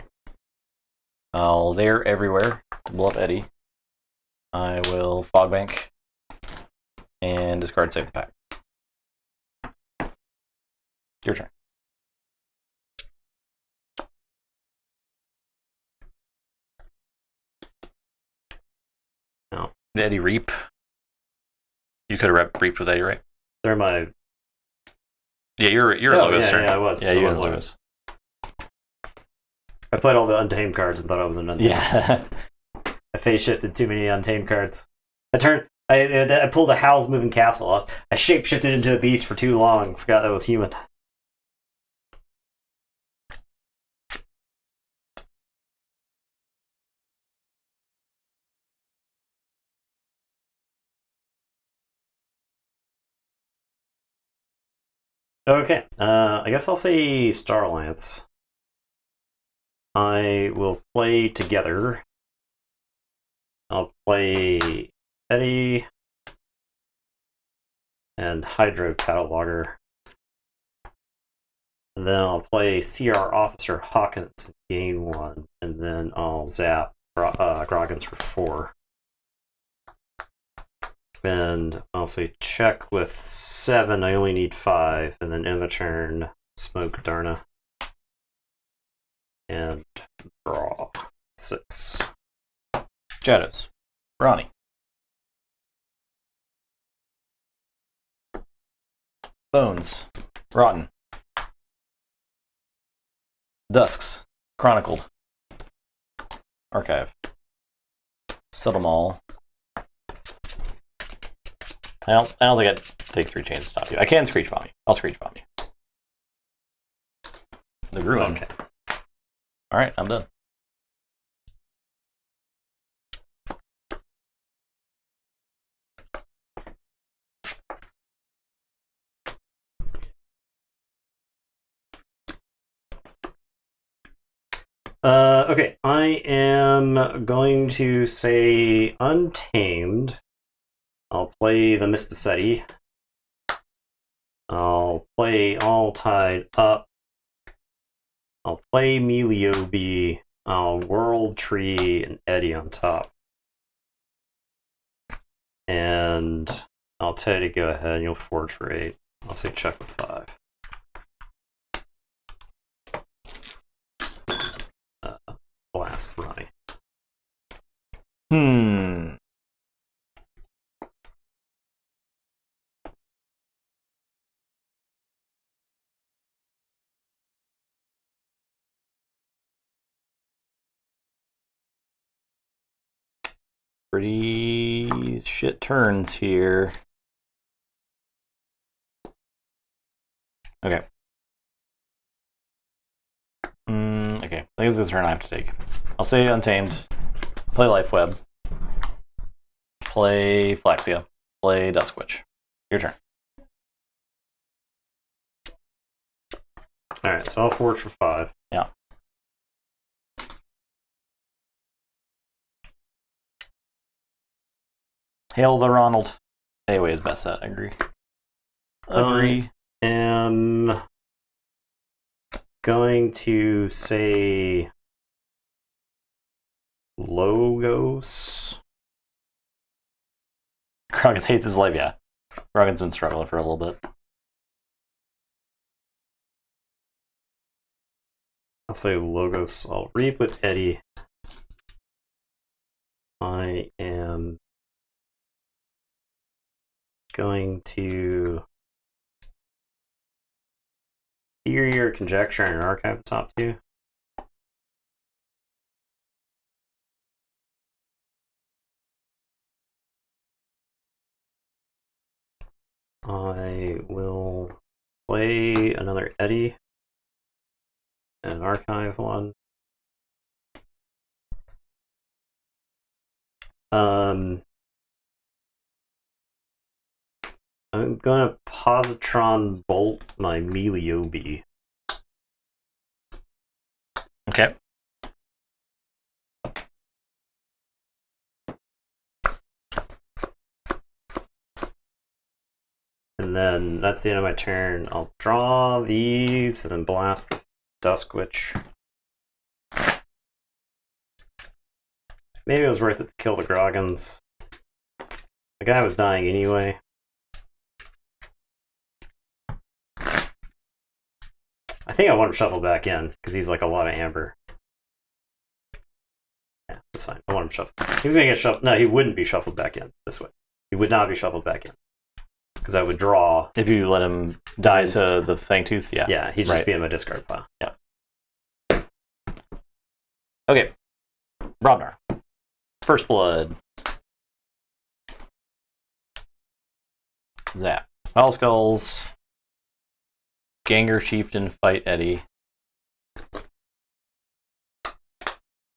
I'll They're Everywhere to blow up Eddie. I will Fogbank and discard Save the Pack. Your turn. No. Eddie Reap. You could have reaped with Eddie, right? They're my... Yeah, you're Logos turn. Yeah, I was. Yeah, you was Logos. I played all the Untamed cards and thought I was an Untamed. Yeah. I phase shifted too many Untamed cards. I pulled a Howl's Moving Castle. I shape shifted into a beast for too long. Forgot that was human. Okay, I guess I'll say Starlance. I will play together. I'll play Eddie and Hydro Cataloger. And then I'll play CR Officer Hawkins and gain 1. And then I'll zap Groggins for 4. And I'll say check with 7. I only need 5. And then end the turn, smoke Darna. And draw 6. Shadows. Ronnie. Bones. Rotten. Dusks. Chronicled. Archive. Set them all. I don't think I'd take 3 chains to stop you. I can Screech Bomb you. I'll Screech Bomb you. The Ruin. Okay. Alright, I'm done. Okay, I am going to say Untamed. I'll play the Mysticetti. I'll play All Tied Up. I'll play Meliobi. I'll World Tree and Eddie on top. And I'll tell you to go ahead and you'll forge for 8. I'll say check with 5. Blast Ronnie. Pretty shit turns here. Okay. Okay. I think this is a turn I have to take. I'll say Untamed. Play Life Web. Play Flaxia. Play Duskwitch. Your turn. Alright, so I'll forge for 5. Yeah. Hail the Ronald. Anyway, is best set. I agree. Agree. I am going to say Logos. Groggins hates his life, yeah. Groggins been struggling for a little bit. I'll say Logos. I'll reap with Eddie. I am going to Theory or Conjecture and Archive the top 2. I will play another Eddie and Archive 1. I'm gonna Positron Bolt my Meliobi. Okay. And then that's the end of my turn. I'll draw these and then blast the Duskwitch. Maybe it was worth it to kill the Groggins. The guy was dying anyway. think I want him shuffled back in because he's like a lot of amber. Yeah, that's fine. I want him shuffled. He was gonna get shuffled. No, he wouldn't be shuffled back in this way. He would not be shuffled back in because I would draw. If you let him die to the Fangtooth, yeah. Yeah, he'd just be in my discard pile. Yeah. Okay. Brobnar. First Blood. Zap. All Skulls. Ganger Chieftain fight Eddie.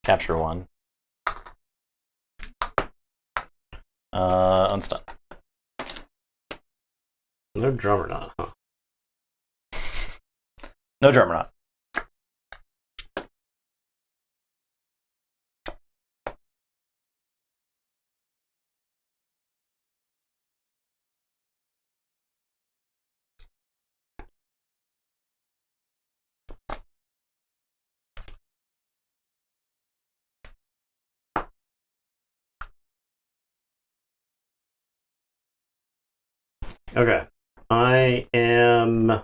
Capture 1. Unstun. No drummer knot, huh? No drummer knot. Okay. I am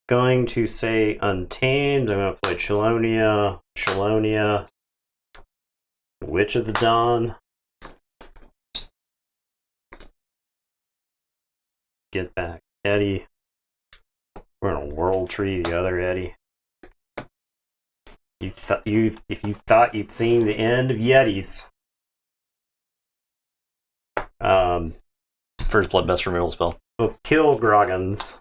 going to say Untamed. I'm going to play Chelonia. Chelonia. Witch of the Dawn. Get back Eddie. We're in a World Tree, the other Eddie. If you thought you'd seen the end of Yetis. First Blood best removal spell. We'll kill Groggins.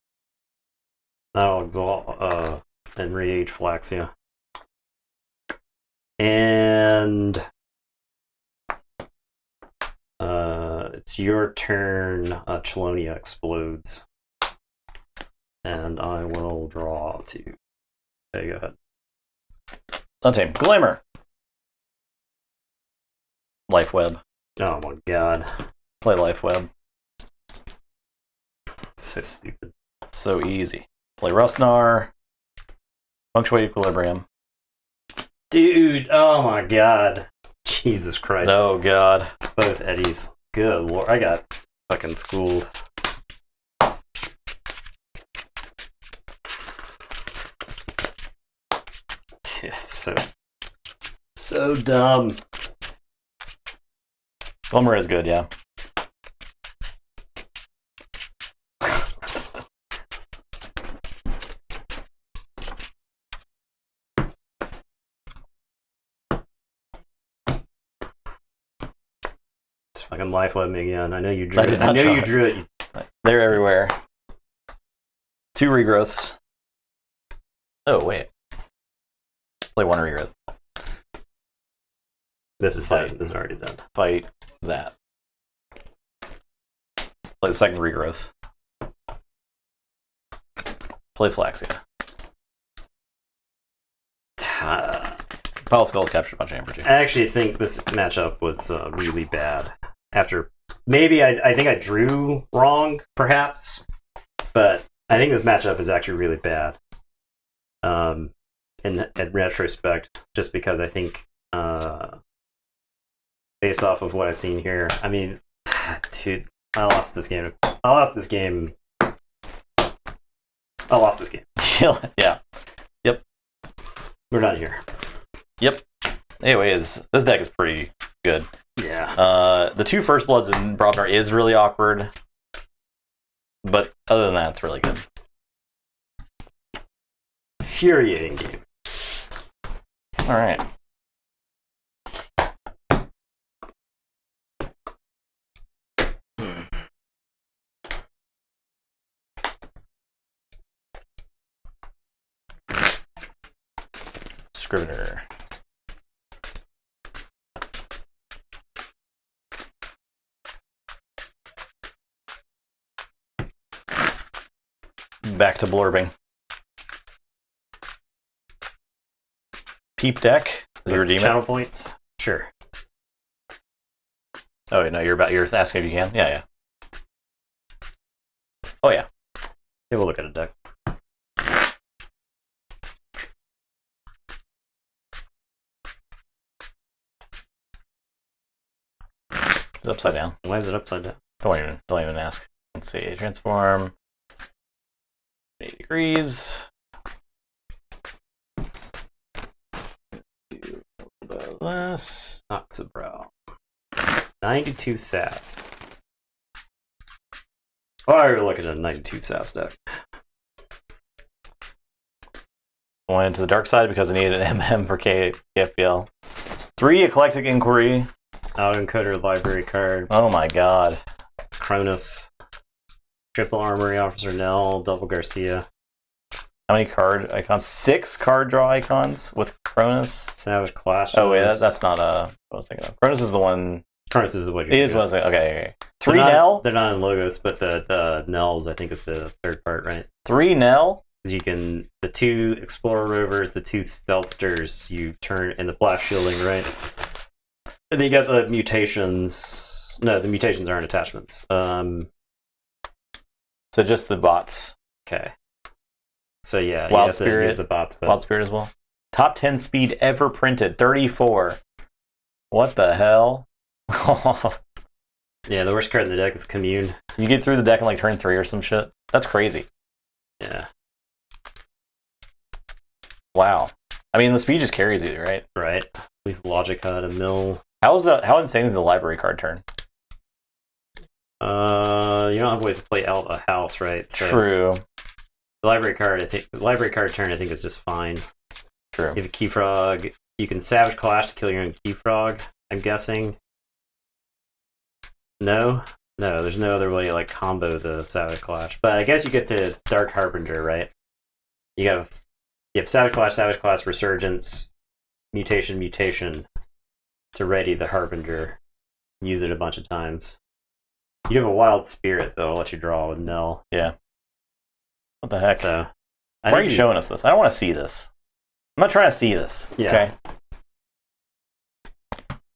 That'll exalt Enrage Flaxia. And it's your turn. Chelonia explodes. And I will draw 2. Okay, go ahead. Untamed. Glimmer. Life Web. Oh my god. Play Life Web. So stupid. So easy. Play Rustnar. Punctuate Equilibrium. Dude, oh my god. Jesus Christ. Oh god. Both Eddies. Good lord. I got fucking schooled. It's so dumb. Glimmer is good, yeah. It's fucking Life Web me again. I know you drew I it. did I not know try. you drew it. They're everywhere. 2 regrowths. Oh, wait. Play 1 regrowth. This is done. This is already done. Fight that. Play the second regrowth. Play Flaxia. Pile Skull captured a bunch of amber too. I actually think this matchup was really bad. After maybe I think I drew wrong, perhaps, but I think this matchup is actually really bad. In retrospect, just because I think based off of what I've seen here, I mean, dude, I lost this game. Yeah. Yep. We're done here. Yep. Anyways, this deck is pretty good. Yeah. The 2 First Bloods in Brobnar is really awkward, but other than that, it's really good. Infuriating game. All right. Scrivener. Back to blurbing. Peep deck. Did you redeem Channel it? points? Sure. Oh wait, no, you're asking if you can? Yeah. Oh yeah. Yeah, we'll look at a deck. It's upside down. Why is it upside down? Don't even ask. Let's see. Transform. 80 degrees. this? Not so bro. 92 sass. Oh, I already look at a 92 sass deck. I went into the dark side because I needed an MM for KFPL. 3 Eclectic Inquiry. Autoencoder library card. Oh my god. Cronus. Triple Armory Officer Nell. Double Garcia. How many card icons? 6 card draw icons with Cronus. Savage Clash. Oh wait, that's not what I was thinking of. Cronus is the one. Cronus is the one. It is what I was thinking. Okay. 3 they're not, Nell. They're not in logos, but the Nells I think is the third part, right? 3 Nell. Because you can the 2 Explorer Rovers, the 2 Stealthsters, you turn and the blast shielding, right? And then you got the mutations. No, the mutations aren't attachments. So just the bots. Okay. So yeah, Wild you have Spirit. to use the bots. But Wild Spirit as well. Top 10 speed ever printed. 34. What the hell? yeah, the worst card in the deck is Commune. You get through the deck in like turn 3 or some shit. That's crazy. Yeah. Wow. I mean, the speed just carries you, right? Right. With Logic HUD, a mill. How insane is the library card turn? You don't have ways to play out a house, right? So True. The library card turn I think is just fine. True. You have a Key Frog. You can Savage Clash to kill your own Key Frog, I'm guessing. No, there's no other way to like combo the Savage Clash. But I guess you get to Dark Harbinger, right? You have Savage Clash, Resurgence, Mutation to ready the Harbinger. Use it a bunch of times. You have a Wild Spirit though. I'll let you draw with Nell. Yeah. What the heck? So, why are you showing us this? I don't want to see this. I'm not trying to see this. Yeah. Okay.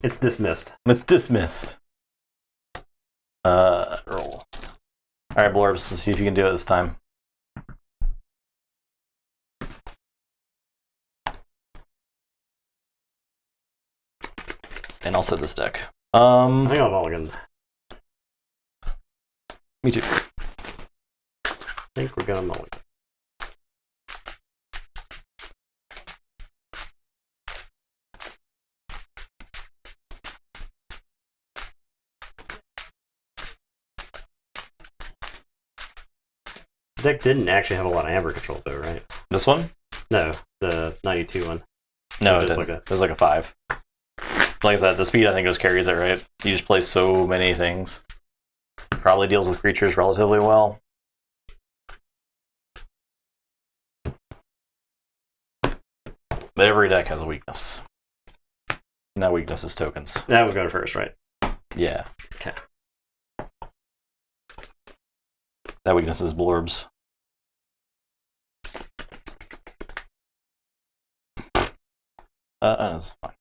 It's dismissed. Dismiss. Roll. Alright, Blorbs, let's see if you can do it this time. And also this deck. I think I'll mulligan. Me too. I think we're gonna mulligan. The deck didn't actually have a lot of amber control though, right? This one? No, the 92 one. No, Just it didn't. like a- It was like a 5. Like I said, the speed I think just carries it, right? You just play so many things. Probably deals with creatures relatively well. But every deck has a weakness. And that weakness is tokens. That was going first, right? Yeah. Okay. That weakness is Blorbs. That's fine.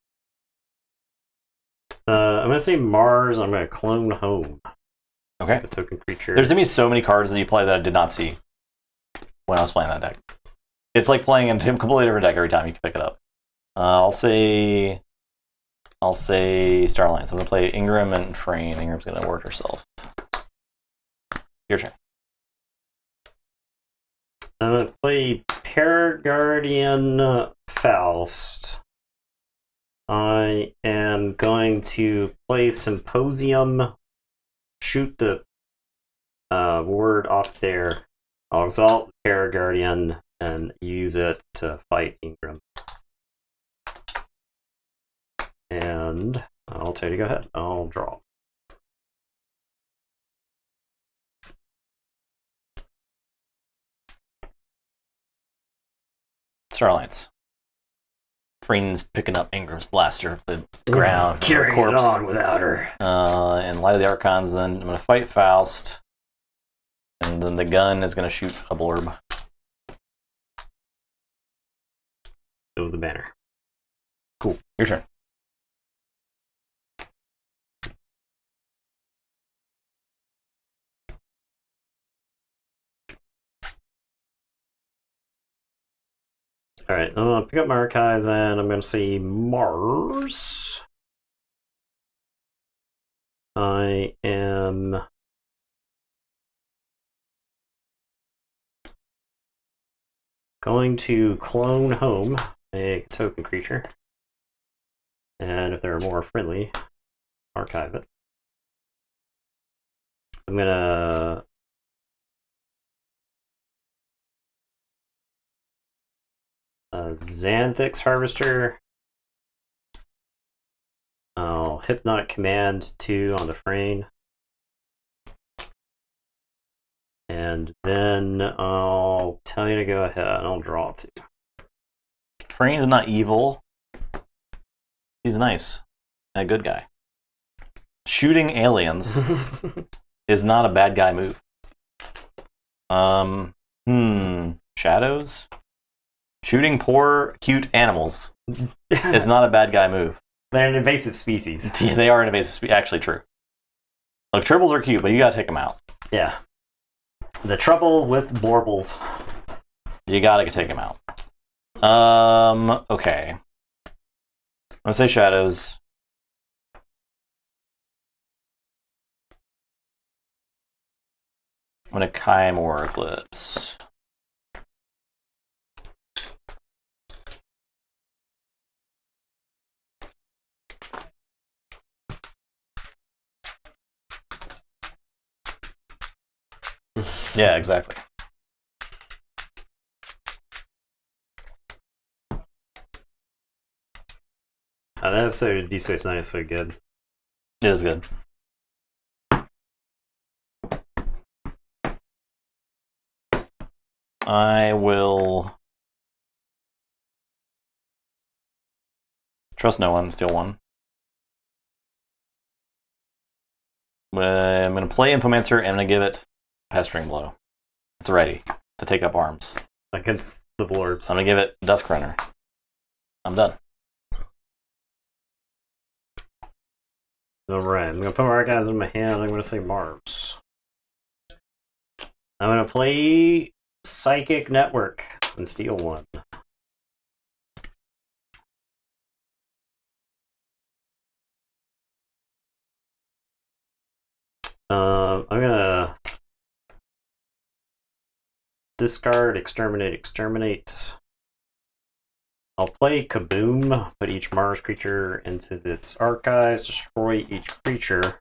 I'm gonna say Mars. I'm gonna clone home. Okay. A token creature. There's gonna be so many cards that you play that I did not see when I was playing that deck. It's like playing a completely different deck every time you can pick it up. I'll say Starlines. I'm gonna play Ingram and Frayne. Ingram's gonna work herself. Your turn. I'm gonna play Paraguardian Faust. I am going to play Symposium. Shoot the word off there. I'll exalt Paraguardian and use it to fight Ingram. And I'll tell you to go ahead. I'll draw. Starlines. Frayne's picking up Ingram's blaster off the ground. Carrying it on without her. And Light of the Archons, then I'm going to fight Faust. And then the gun is going to shoot a Blorb. It was the banner. Cool. Your turn. Alright, I'm going to pick up my archives and I'm going to say Mars. I am going to clone home a token creature. And if they're more friendly, archive it. I'm gonna Xanthix Harvester. I'll Hypnotic Command 2 on the Frame. And then I'll tell you to go ahead and I'll draw 2. Frane is not evil. He's nice. And a good guy. Shooting aliens is not a bad guy move. Shadows? Shooting poor, cute animals is not a bad guy move. They're an invasive species. Yeah, they are an invasive species. Actually, true. Look, tribbles are cute, but you gotta take them out. Yeah. The trouble with blorbles. You gotta take them out. Okay. I'm gonna say shadows. I'm gonna Kymore Eclipse. Yeah, exactly. That episode of D Space Nine is so good. It is good. I will trust no one, steal one. I'm going to play Infomancer and I'm going to give it Pestering Blow. It's ready to take up arms. Against the blorbs. So I'm going to give it Dusk Runner. I'm done. Alright, I'm going to put my archives in my hand. I'm going to say Mars. I'm going to play Psychic Network and steal one. I'm gonna discard, exterminate. I'll play Kaboom, put each Mars creature into its archives, destroy each creature,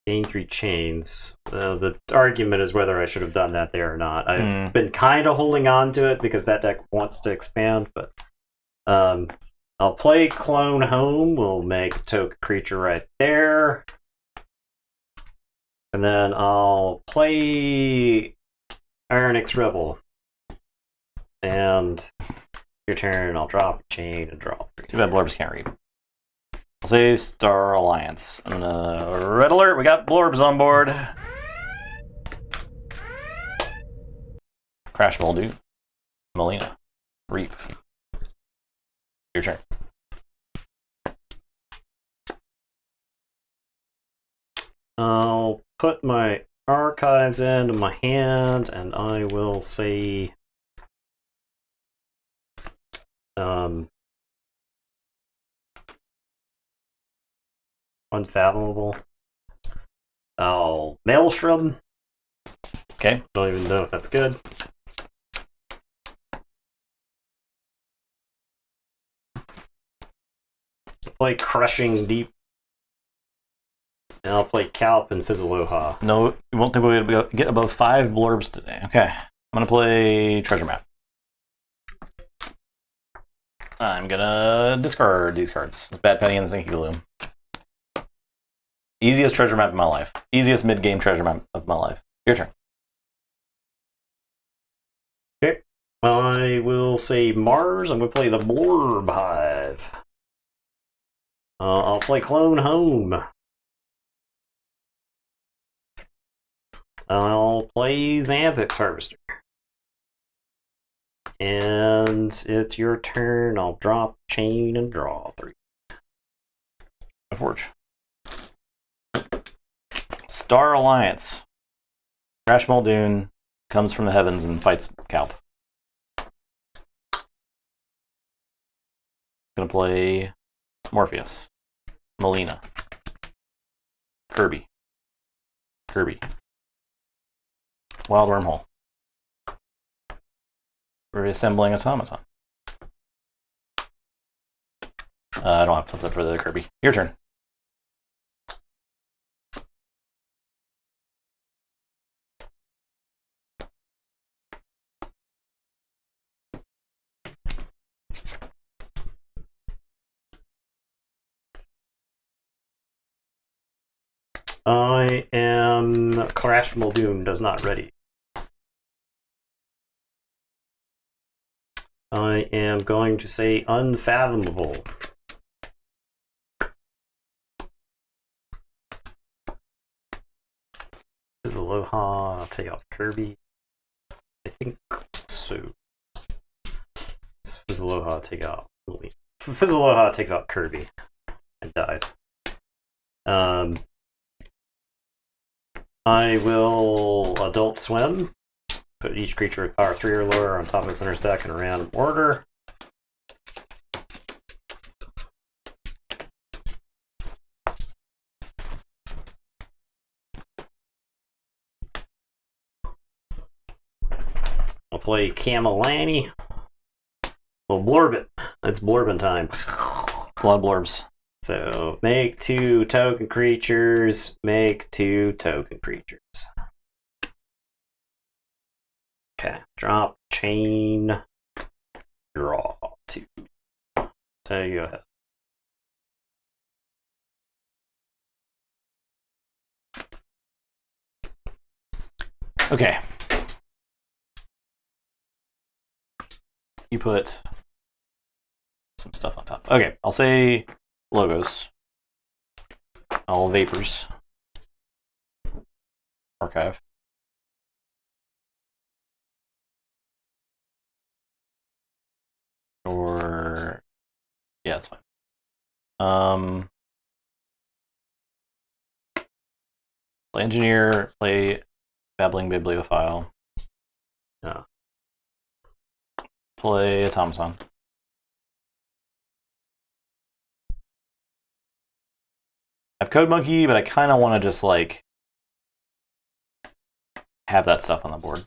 gain 3 chains. The argument is whether I should have done that there or not. I've been kind of holding on to it because that deck wants to expand, but I'll play Clone Home. We'll make a token creature right there. And then I'll play Ironix Rebel. And your turn, I'll drop a chain and draw. Too bad blorbs can't read. I'll say Star Alliance. I'm gonna red alert, we got blorbs on board. Crash Moldu. Melina. Reap. Your turn. I'll put my archives into my hand, and I will say Unfathomable. I'll Maelstrom. Okay. Don't even know if that's good. Play Crushing Deep. And I'll play Calp and Fizzaloha. No, you won't think we'll get above 5 blorbs today. Okay. I'm gonna play Treasure Map. I'm gonna discard these cards. Bad Penny and Zinky Gloom. Easiest treasure map of my life. Easiest mid-game treasure map of my life. Your turn. Okay. I will say Mars. I'm going to play the Blorb Hive. I'll play Clone Home. I'll play Xanthix Harvester. And it's your turn. I'll drop chain and draw 3. Keyforge. Star Alliance. Crash Muldoon comes from the heavens and fights Calp. Gonna play Morpheus. Melina. Kirby. Wild Wormhole. Reassembling Automaton. I don't have something for the Kirby. Your turn. I am Crash Muldoon does not ready. I am going to say Unfathomable. Aloha, take out Kirby. I think so. Fizzaloha take out. Fizzaloha takes out Kirby and dies. I will Adult Swim. Put each creature with power 3 or lower on top of its owner's deck in a random order. I'll play Camelani. We'll blurb it. It's blorbin time. A lot of blurbs. So, make 2 token creatures. Make 2 token creatures. Okay. Drop, chain, draw 2. So, you go ahead. Okay. You put some stuff on top. Okay, I'll say logos. All vapors. Archive. Or yeah, that's fine. Play engineer, play babbling bibliophile. Yeah. Play automaton. I have Code Monkey, but I kind of want to just like have that stuff on the board.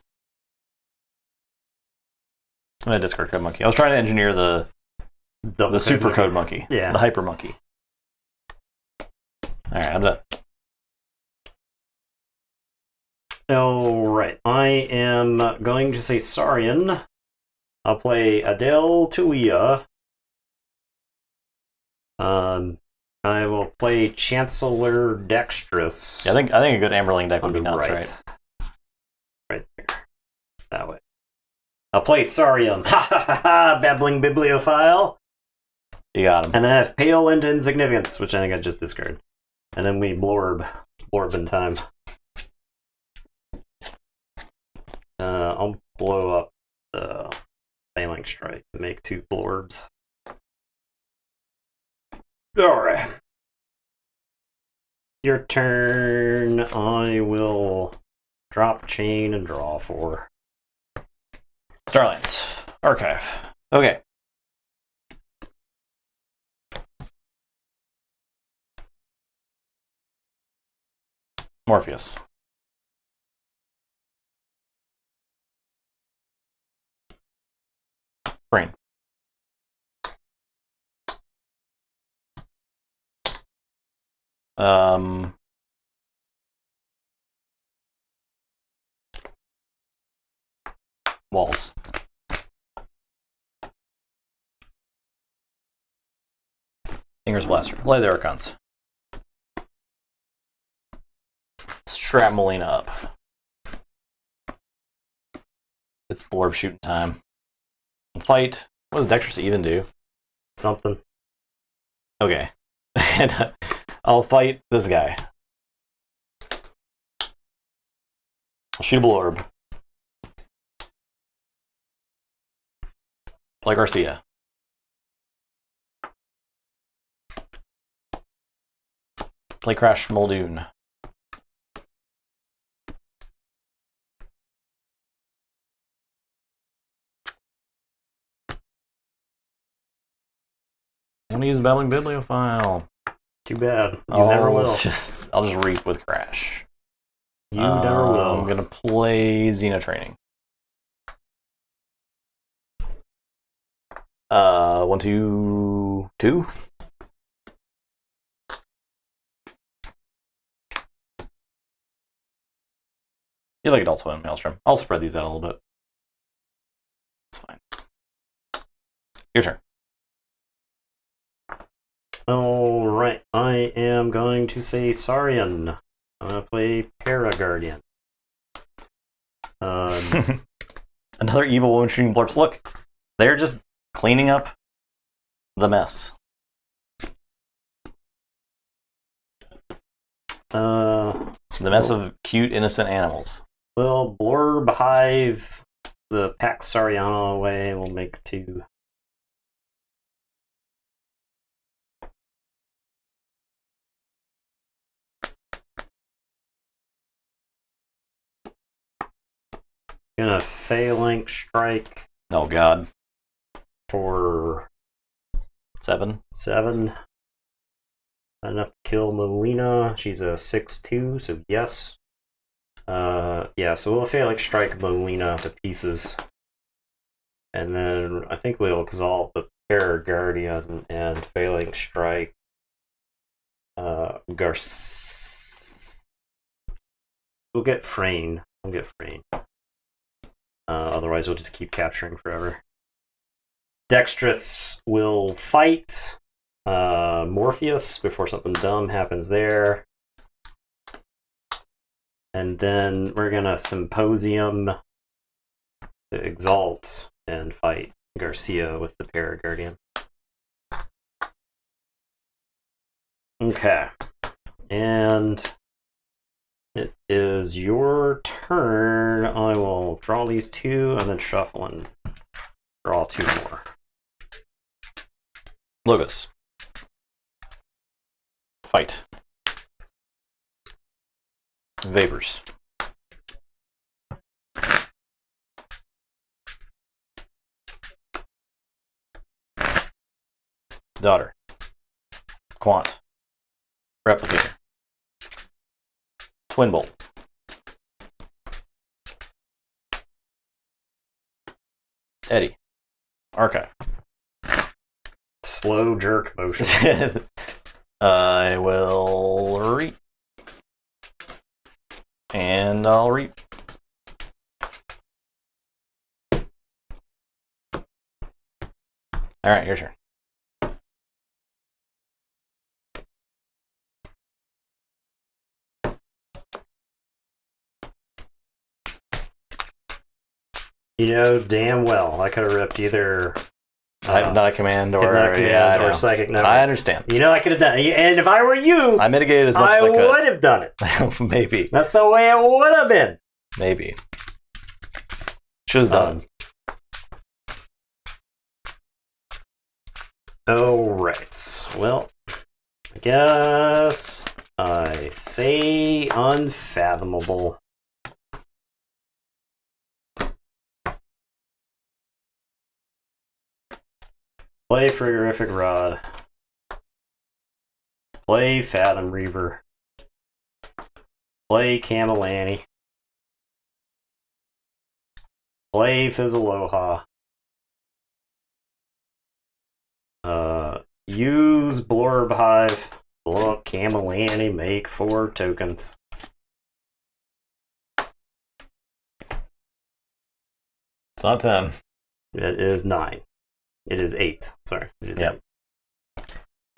I'm gonna discard Code Monkey. I was trying to engineer the super Code Monkey. Yeah. The Hyper Monkey. Alright, I'm done. Alright, I am going to say Saurian. I'll play Adele Tulia. I will play Chancellor Dexterous. Yeah, I think a good Amberling deck would be nuts, right? Right there. That way. I'll play Saurian. Ha ha ha ha! Babbling Bibliophile. You got him. And then I have Pale into Insignificance, which I think I just discarded. And then we blorb. Blorb in time. I'll blow up the Phalanx Strike to make 2 blorbs. Alright. Your turn. I will drop chain and draw 4. Starlands. Archive. Okay. Morpheus. Brain. Walls. Inger's Blaster. Lay the Archons. Strap Molina up. It's blorb shooting time. Fight. What does Dexterous even do? Something. Okay. And I'll fight this guy. I'll shoot a blorb. Play Garcia. Play Crash Muldoon. I'm gonna use Babbling Bibliophile. Too bad. You never will. I'll just reap with Crash. You never will. I'm gonna play Xeno Training. 1, 2, 2. You like Adult Swim, Maelstrom. I'll spread these out a little bit. It's fine. Your turn. Alright, I am going to say Saurian. I'm going to play Paraguardian. Another evil woman shooting blurps. Look, they're just cleaning up the mess. The mess of cute, innocent animals. Well, Blurb Hive the Pax Sauriana away. We'll make 2. Gonna Phalanx Strike. Oh god. For 7. 7. Not enough to kill Melina. She's a 6/2, so yes. Yeah, so we'll Phalanx Strike Melina to pieces. And then I think we'll exalt the Paraguardian and Phalanx Strike We'll get Frayne. We'll get Frayne. Otherwise, we'll just keep capturing forever. Dexterous will fight Morpheus before something dumb happens there. And then we're going to Symposium to exalt and fight Garcia with the Paraguardian. Okay. And it is your turn. I will draw these 2 and then shuffle and draw 2 more. Logos. Fight. Vapors. Daughter. Quant. Replicator. Twin Bolt. Eddie. Archive. Slow jerk motion. I will reap. And I'll reap. Alright, your turn. You know damn well I could have ripped either Hypnotic Command or, or Psychic Network. I understand. You know I could have done it. And if I were you, I mitigated as much as I could. I would have done it. Maybe. That's the way it would have been. Maybe. Should have done it. Alright. Well, I guess I say Unfathomable. Play Frigorific Rod. Play Fathom Reaver. Play Camelani. Play Fizzaloha. Use Blurb Hive. Blow up Camelani. Make 4 tokens. It's not 10. It is 9. It is 8. Sorry. It is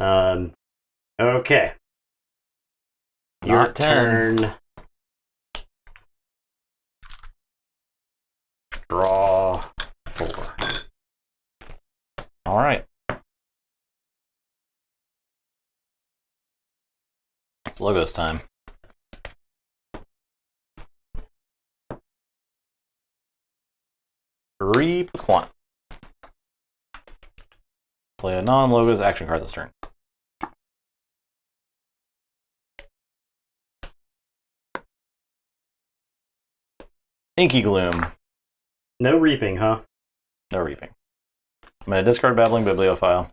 8. Okay. Your Not 10. turn. Draw 4. All right. It's Logos time. Reap with Quant. Play a non-Logos action card this turn. Inky Gloom. No reaping, huh? No reaping. I'm going to discard Babbling Bibliophile.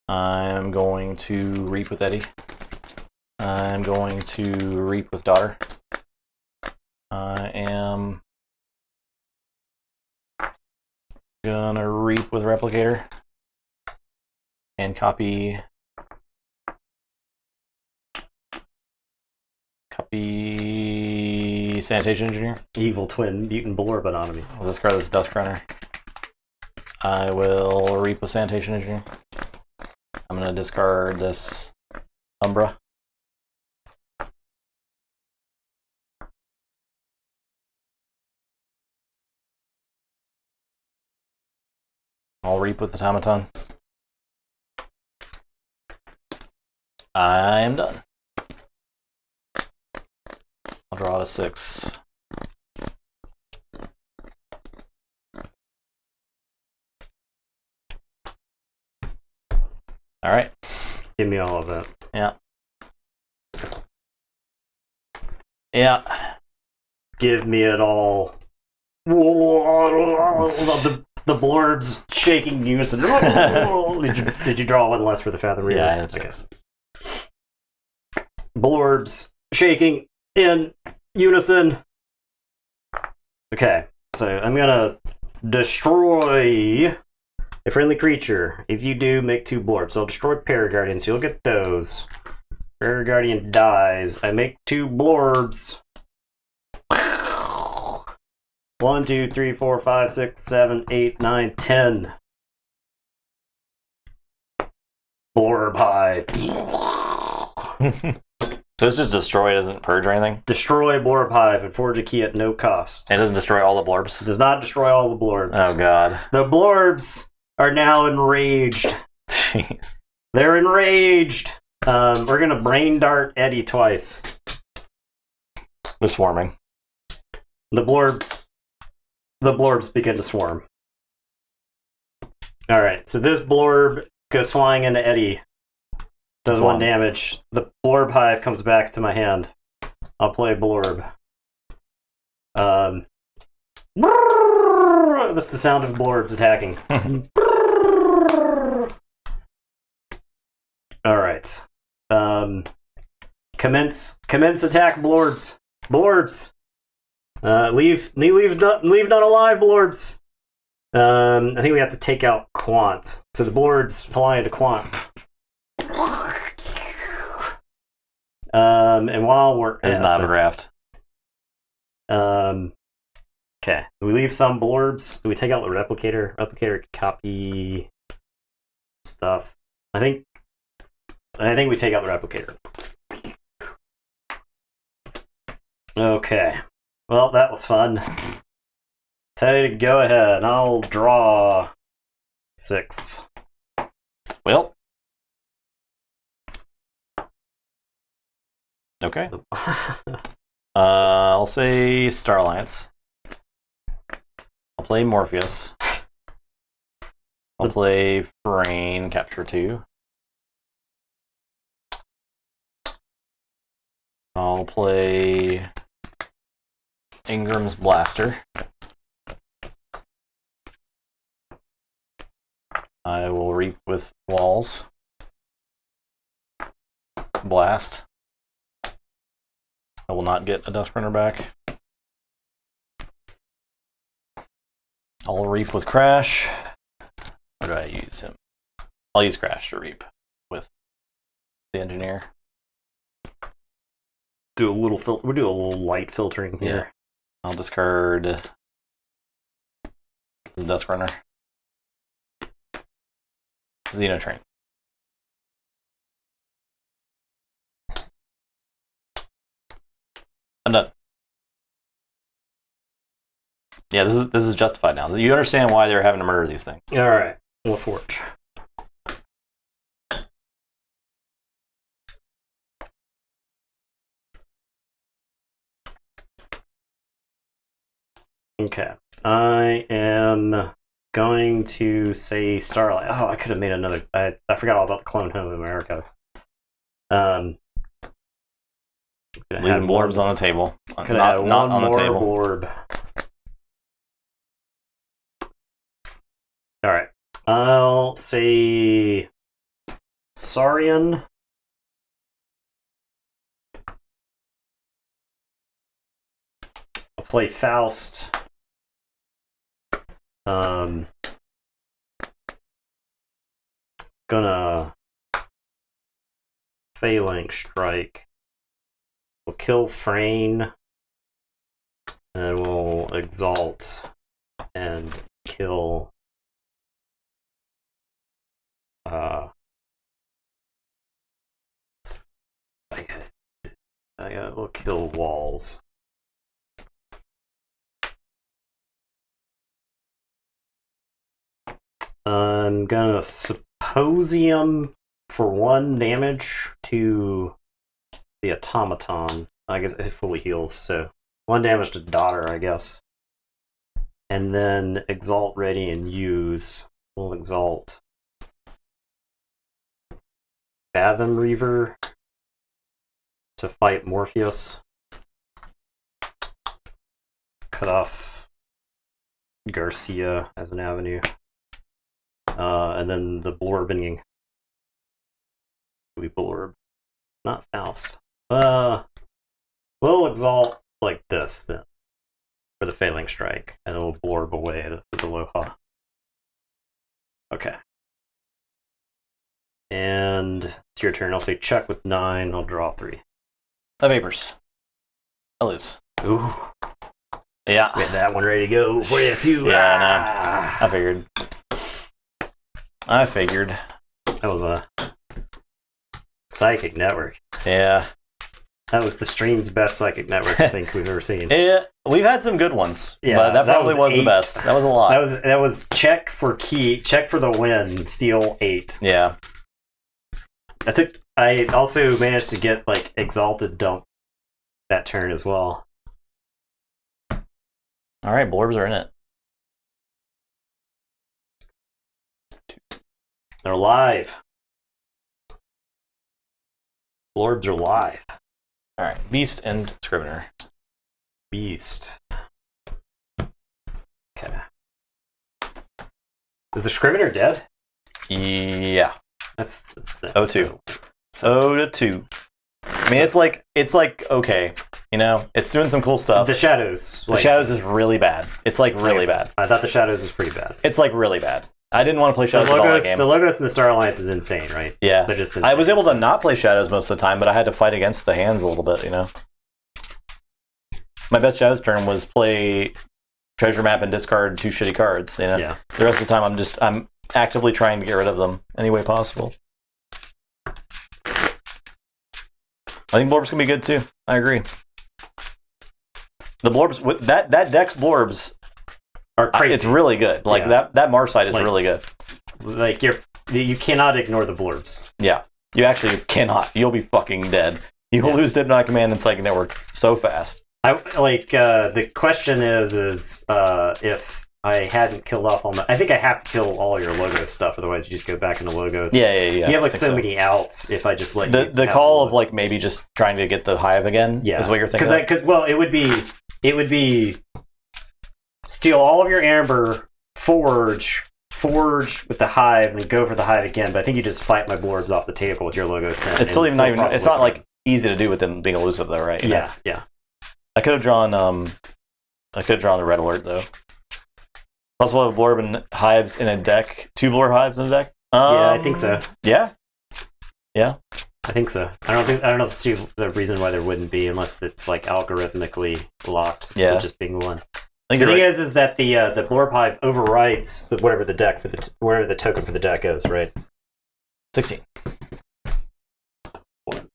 I'm going to reap with Eddie. I'm going to reap with Daughter. I am gonna reap with Replicator. And copy play Sanitation Engineer. Evil twin mutant blorb anomalies. I'll discard this Dust Runner. I will Reap with Sanitation Engineer. I'm going to discard this Umbra. I'll Reap with Automaton. I am done. I'll draw to 6. All right. Give me all of it. Yeah. Yeah. Give me it all. The blorbs shaking in unison. Did you draw one less for the Fathom Reader? Yeah, I have 6. Blorbs shaking in unison. Okay, so I'm gonna destroy a friendly creature. If you do, make 2 blorbs. I'll destroy Paraguardians. You'll get those. Paraguardian dies. I make 2 blorbs. 1, 2, 3, 4, 5, 6, 7, 8, 9, 10. Blorb hive. So it's just destroy, it doesn't purge or anything? Destroy Blorb hive and forge a key at no cost. It doesn't destroy all the blorbs? It does not destroy all the blorbs. Oh god. The blorbs are now enraged. Jeez. They're enraged. We're gonna brain dart Eddie twice. They're swarming. The blorbs begin to swarm. Alright, so this blorb goes flying into Eddie. Does 1 damage. The blorb hive comes back to my hand. I'll play blorb. That's the sound of blorbs attacking. Alright. Commence attack blorbs. Blorbs! Leave none alive, blorbs! I think we have to take out Quant. So the blorbs fly into Quant. And while we're... It's not a raft. Okay. We leave some blorbs. Do we take out the replicator? Replicator copy stuff. I think we take out the replicator. Okay. Well, that was fun. Tell you to go ahead. I'll draw 6. Well. Okay. I'll say Star Alliance. I'll play Morpheus. I'll play Brain Capture 2. I'll play Ingram's Blaster. I will Reap with Walls. Blast. I will not get a Dust Runner back. I'll Reap with Crash. Where do I use him? I'll use Crash to Reap with the Engineer. We'll do a little light filtering here. Yeah. I'll discard this Dust Runner. Xenotrain. I'm done. Yeah, this is justified now. You understand why they're having to murder these things. All right, we'll forge. Okay, I am going to say Starlight. Oh, I could have made another. I forgot all about the Clone Home of Americas. Leaving blorbs on the table. Not on the table. Blorb. All right, I'll say Saurian. I'll play Faust. Gonna Phalanx Strike. We'll kill Frayne. And we'll exalt and kill. We'll kill walls. I'm gonna Symposium for 1 damage to the automaton. I guess it fully heals, so 1 damage to daughter, I guess. And then exalt, ready, and use. We'll exalt Fathom Reaver to fight Morpheus. Cut off Garcia as an avenue. And then the Blorbing. We Blorb. Not Faust. We'll exalt like this then. For the Failing Strike. And then we'll Blorb away as Aloha. Okay. And it's your turn. I'll say check with 9. I'll draw 3. The vapors. I lose. Ooh. Yeah. We had that one ready to go for you too. Yeah, I know. I figured. That was a psychic network. Yeah. That was the stream's best psychic network I think we've ever seen. Yeah, we've had some good ones. Yeah, but that probably was 8. the best. That was a lot. That was check for the win, steal 8. Yeah. I also managed to get like exalted dump that turn as well. Alright, Blorbs are in it. They're live. Blorbs are live. Alright, Beast and Scrivener. Beast. Okay. Is the Scrivener dead? Yeah. That's the 0-2. So 2. I mean, it's like okay, you know, it's doing some cool stuff. The Shadows. The Shadows is really bad. It's like really bad. I thought the Shadows was pretty bad. It's like really bad. I didn't want to play Shadows at all that game. The Logos and the Star Alliance is insane, right? Yeah. They're just insane. I was able to not play Shadows most of the time, but I had to fight against the hands a little bit, you know. My best Shadows turn was play Treasure Map and discard 2 shitty cards, you know. Yeah. The rest of the time I'm actively trying to get rid of them any way possible. I think Blorb's gonna be good too. I agree. The Blorbs with that deck's Blorbs are crazy. It's really good. Like that Marsite is really good. Like you cannot ignore the Blorbs. Yeah, you actually cannot. You'll be fucking dead. You'll lose Dipnot Command and Psychic Network so fast. I like the question is if I hadn't killed off all my... I think I have to kill all your logo stuff, otherwise you just go back into logos. Yeah. You have like so many outs if I just let you... The call of like maybe just trying to get the hive again is what you're thinking. Because it would be steal all of your amber, forge with the hive, and then go for the hive again. But I think you just fight my Blorbs off the table with your logos. It's still even not even... It's not like easy to do with them being elusive though, right? Yeah. I could have drawn the red alert though. Possible have Blorb and hives in a deck. 2 Blorb hives in a deck. Yeah, I think so. Yeah. I think so. I don't see the reason why there wouldn't be, unless it's like algorithmically locked to just being one. The thing is that the Blorb hive overrides whatever the token for the deck is, right? 16. 1.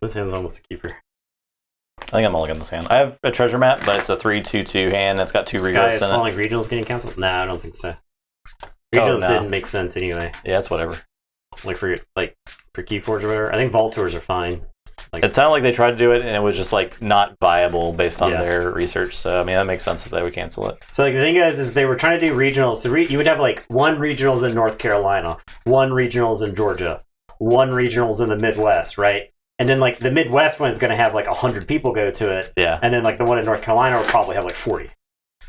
This hand's almost a keeper. I think I'm mulliganing this hand. I have a treasure map, but it's a 3/2/2 hand that's got 2 Sky regals is in it. falling. Regionals getting cancelled? Nah, I don't think so. Regionals didn't make sense anyway. Yeah, it's whatever. Like for Keyforge or whatever. I think Vault Tours are fine. It sounded like they tried to do it, and it was just like not viable based on their research. So I mean, that makes sense that they would cancel it. So like the thing is they were trying to do regionals. So you would have like 1 regionals in North Carolina, 1 regionals in Georgia, 1 regionals in the Midwest, right? And then like the Midwest one is going to have like 100 people go to it. Yeah. And then like the one in North Carolina will probably have like 40.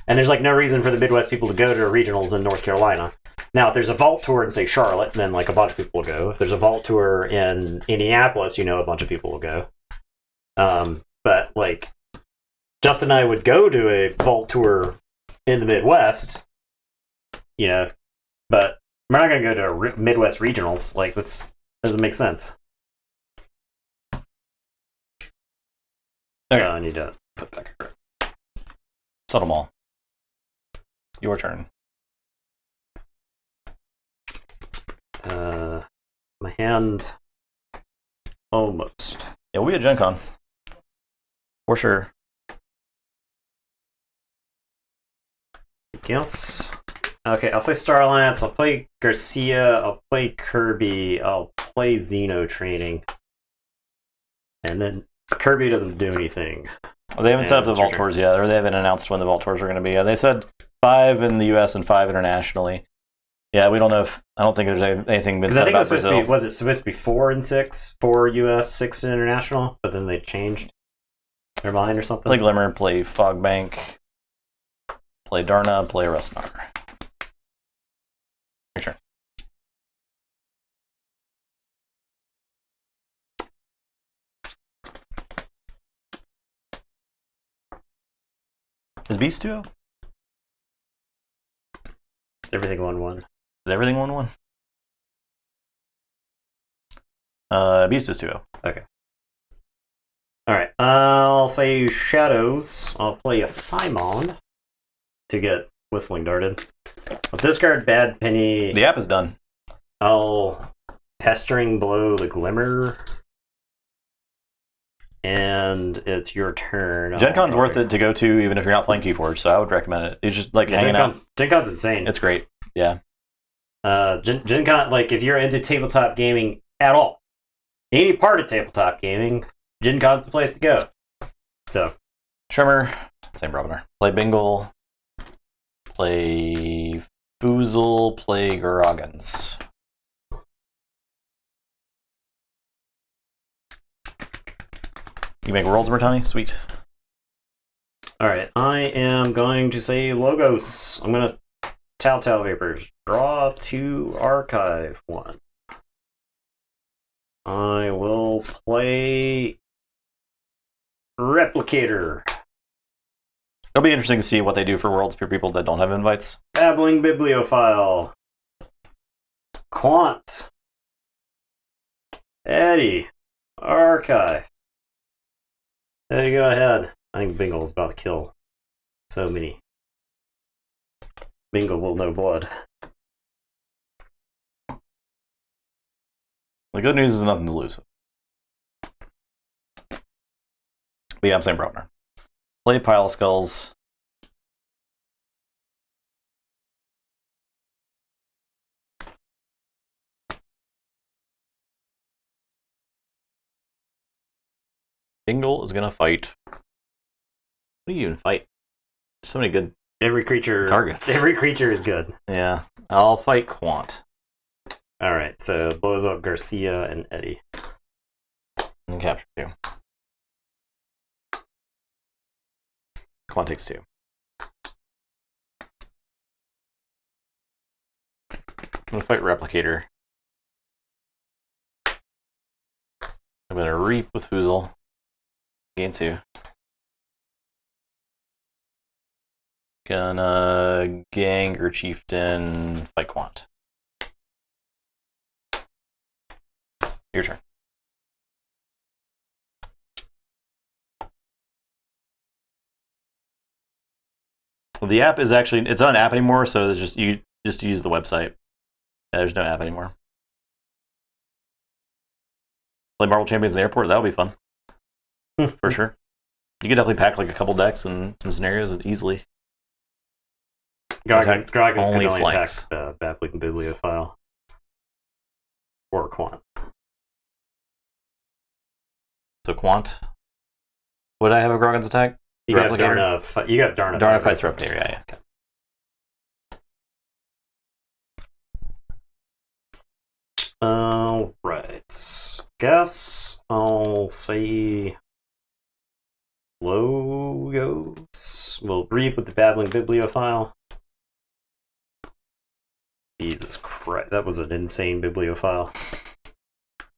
And there's like no reason for the Midwest people to go to regionals in North Carolina. Now, if there's a vault tour in, say, Charlotte, then like a bunch of people will go. If there's a vault tour in Indianapolis, a bunch of people will go. But like Justin and I would go to a vault tour in the Midwest, you know, but we're not going to go to Midwest regionals. Like, that doesn't make sense. Okay. I need to put back a card. Settle them all. Your turn. My hand almost. Yeah, we'll be at Gen Con. For sure. Anything else? Okay, I'll say Starlance. I'll play Garcia. I'll play Kirby. I'll play Xeno Training. And then Kirby doesn't do anything. Well, they haven't set up the Vault Tours yet, or they haven't announced when the Vault Tours are going to be. They said 5 in the US and 5 internationally. Yeah, we don't know if... I don't think there's anything been said about Brazil. Was it supposed to be 4 and 6? 4 US, 6 international? But then they changed their mind or something? Play Glimmer, play Fogbank, play Darna, play Rustnar. Your turn. Is Beast 2-0? Is everything 1-1? Is everything 1-1? Beast is 2-0. Okay. Alright, I'll say Shadows. I'll play a Simon to get Whistling Darted. I'll discard Bad Penny. The app is done. I'll Pestering Blow the Glimmer. And it's your turn. Gen Con's worth it to go to even if you're not playing Keyforge, so I would recommend it. It's just like hanging out. Gen Con's insane. It's great. Yeah. Gen Con, like, if you're into tabletop gaming at all, any part of tabletop gaming, Gen Con's the place to go. So, Trimmer, same Robiner. Play Bingle, play Foozle, play Groggins. You make Worlds Bertani? Sweet. alright, I am going to say Logos. I'm going to Telltale Vapors. Draw 2, archive 1. I will play Replicator. It'll be interesting to see what they do for Worlds for people that don't have invites. Babbling Bibliophile. Quant. Eddie. Archive. There you go ahead. I think Bingle's about to kill so many. Bingle will know blood. The good news is nothing's loose. But yeah, I'm saying Browner. Play Pile of Skulls. Bingle is gonna fight. What do you even fight? There's so many good Every creature targets. Every creature is good. Yeah, I'll fight Quant. Alright, so blows up Garcia and Eddie. And capture 2. Quant takes 2. I'm gonna fight Replicator. I'm gonna Reap with Foozle. Gain 2. Gonna Ganger Chieftain, fight Quant. Your turn. Well, the app is actually, it's not an app anymore, so it's just you just use the website. Yeah, there's no app anymore. Play Marvel Champions in the airport, that'll be fun. For sure. You could definitely pack like a couple decks and some scenarios easily. Groggins can only only flanks. attack Babbling Bibliophile. Or Quant. So Quant. Would I have a Groggins attack? You got Darna. Darna fights Replicator, yeah. Okay. Alright. Guess I'll say Logos. We'll Reap with the Babbling Bibliophile. Jesus Christ, that was an insane bibliophile.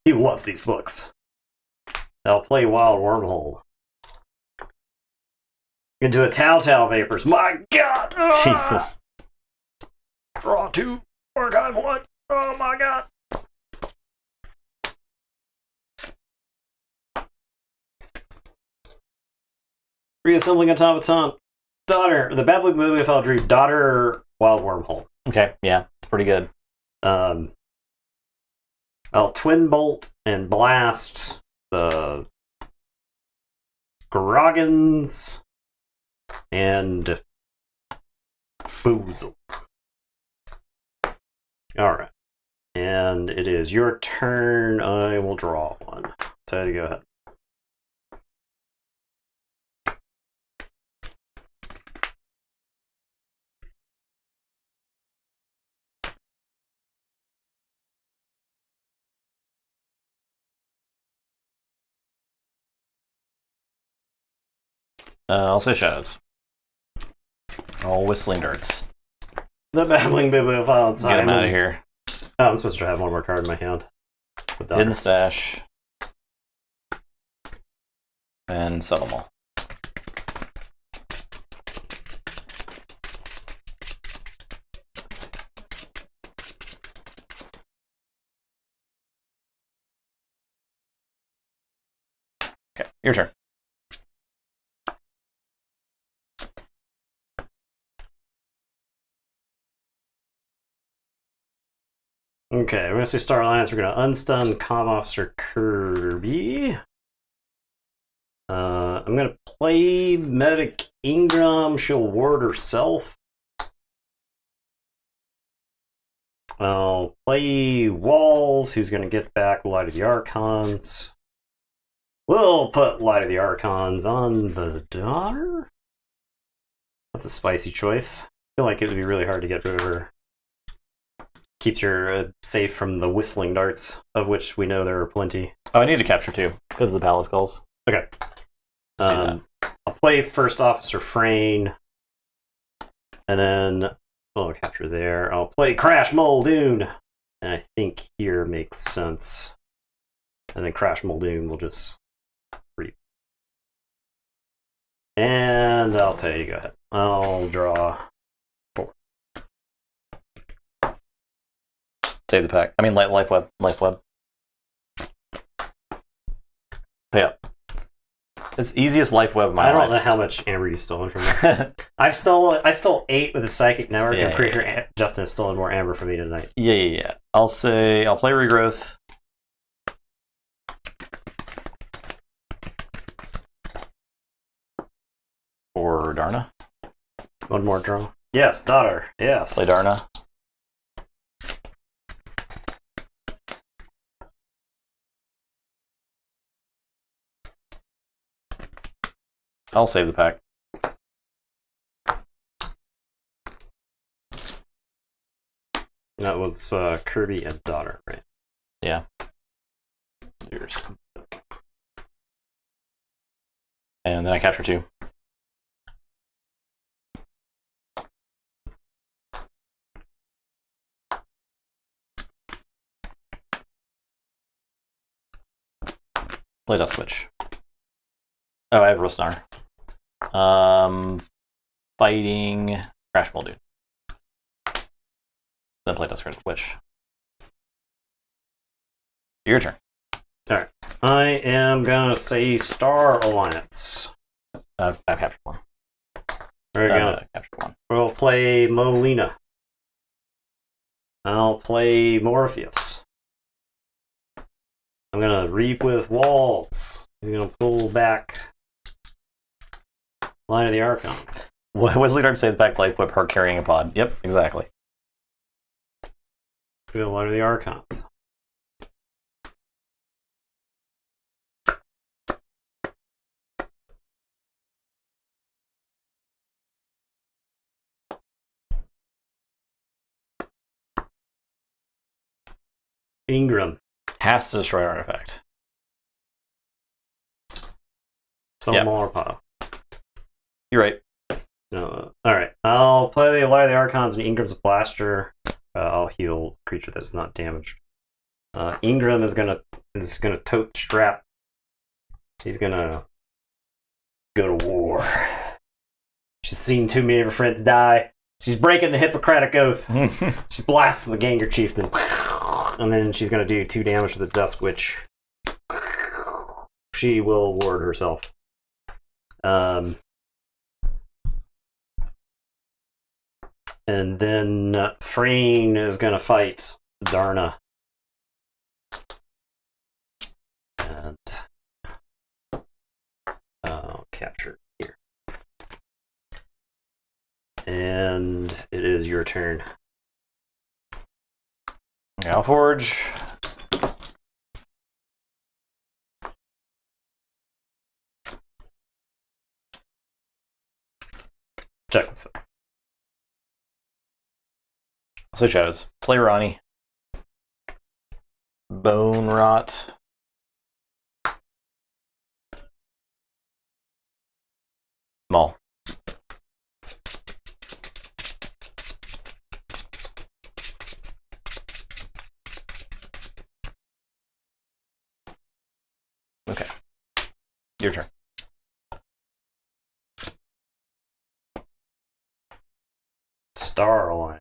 He loves these books. I'll play Wild Wormhole. Into a Telltale Vapors. My God! Jesus. Draw 2. Archive 1. Oh my God. Reassembling automaton. Daughter. The Babbling Bibliophile drew Daughter Wild Wormhole. Okay, yeah, it's pretty good. I'll Twin Bolt and Blast the Groggins and Foozle. Alright. And it is your turn. I will draw one. So you go ahead. I'll say shadows. All whistling darts. The Babbling Bibliophile inside. Get him out of here. Oh, I'm supposed to have one more card in my hand. Hidden stash. And settle them all. Okay, your turn. Okay, we're going to say Star Alliance. We're going to unstun Comm Officer Kirby. I'm going to play Medic Ingram. She'll ward herself. I'll play Walls, who's going to get back Light of the Archons. We'll put Light of the Archons on the Daughter. That's a spicy choice. I feel like it would be really hard to get rid of her. Keeps her safe from the whistling darts, of which we know there are plenty. Oh, I need to capture 2 because of the palace calls. Okay. I'll play First Officer Frayne, and then I'll capture there. I'll play Crash Muldoon, and I think here makes sense. And then Crash Muldoon will just reap. And I'll tell you, go ahead. I'll draw 4. Save the pack. I mean, life web. Pay up. It's easiest life web of my life. I don't know how much amber you've stolen from me. I stole 8 with the Psychic Network. I'm pretty sure Justin has stolen more amber from me tonight. Yeah. I'll play Regrowth. For Darna. One more draw. Yes, Daughter. Yes. Play Darna. I'll save the pack. That was Kirby and Daughter, right? Yeah. Yours. And then I capture 2. Play Dust Switch. Oh, I have Rosnar. Fighting Crash Muldoon. Then play Dust Switch. Your turn. Alright. I am gonna say Star Alliance. I've captured 1. We're gonna capture 1. We'll play Molina. I'll play Morpheus. I'm gonna reap with Walls. He's gonna pull back Line of the Archons. What was Leader say the back life whip her carrying a pod? Yep, exactly. Feel Line of the Archons. Ingram. Has to destroy artifact. Smaller pile. You're right. Alright. I'll play the Light of the Archons and Ingram's Blaster. I'll heal a creature that's not damaged. Ingram is gonna tote strap. He's gonna go to war. seen too many of her friends die. She's breaking the Hippocratic Oath. She's blasting the Ganger Chieftain. And then she's going to do 2 damage to the Dusk Witch. She will ward herself. And then Frayne is going to fight Darna. And I'll capture here. And it is your turn. Keyforge. Check this out. So shadows. Play Ronnie. Bone Rot. Maul. Okay. Your turn. Star Alliance.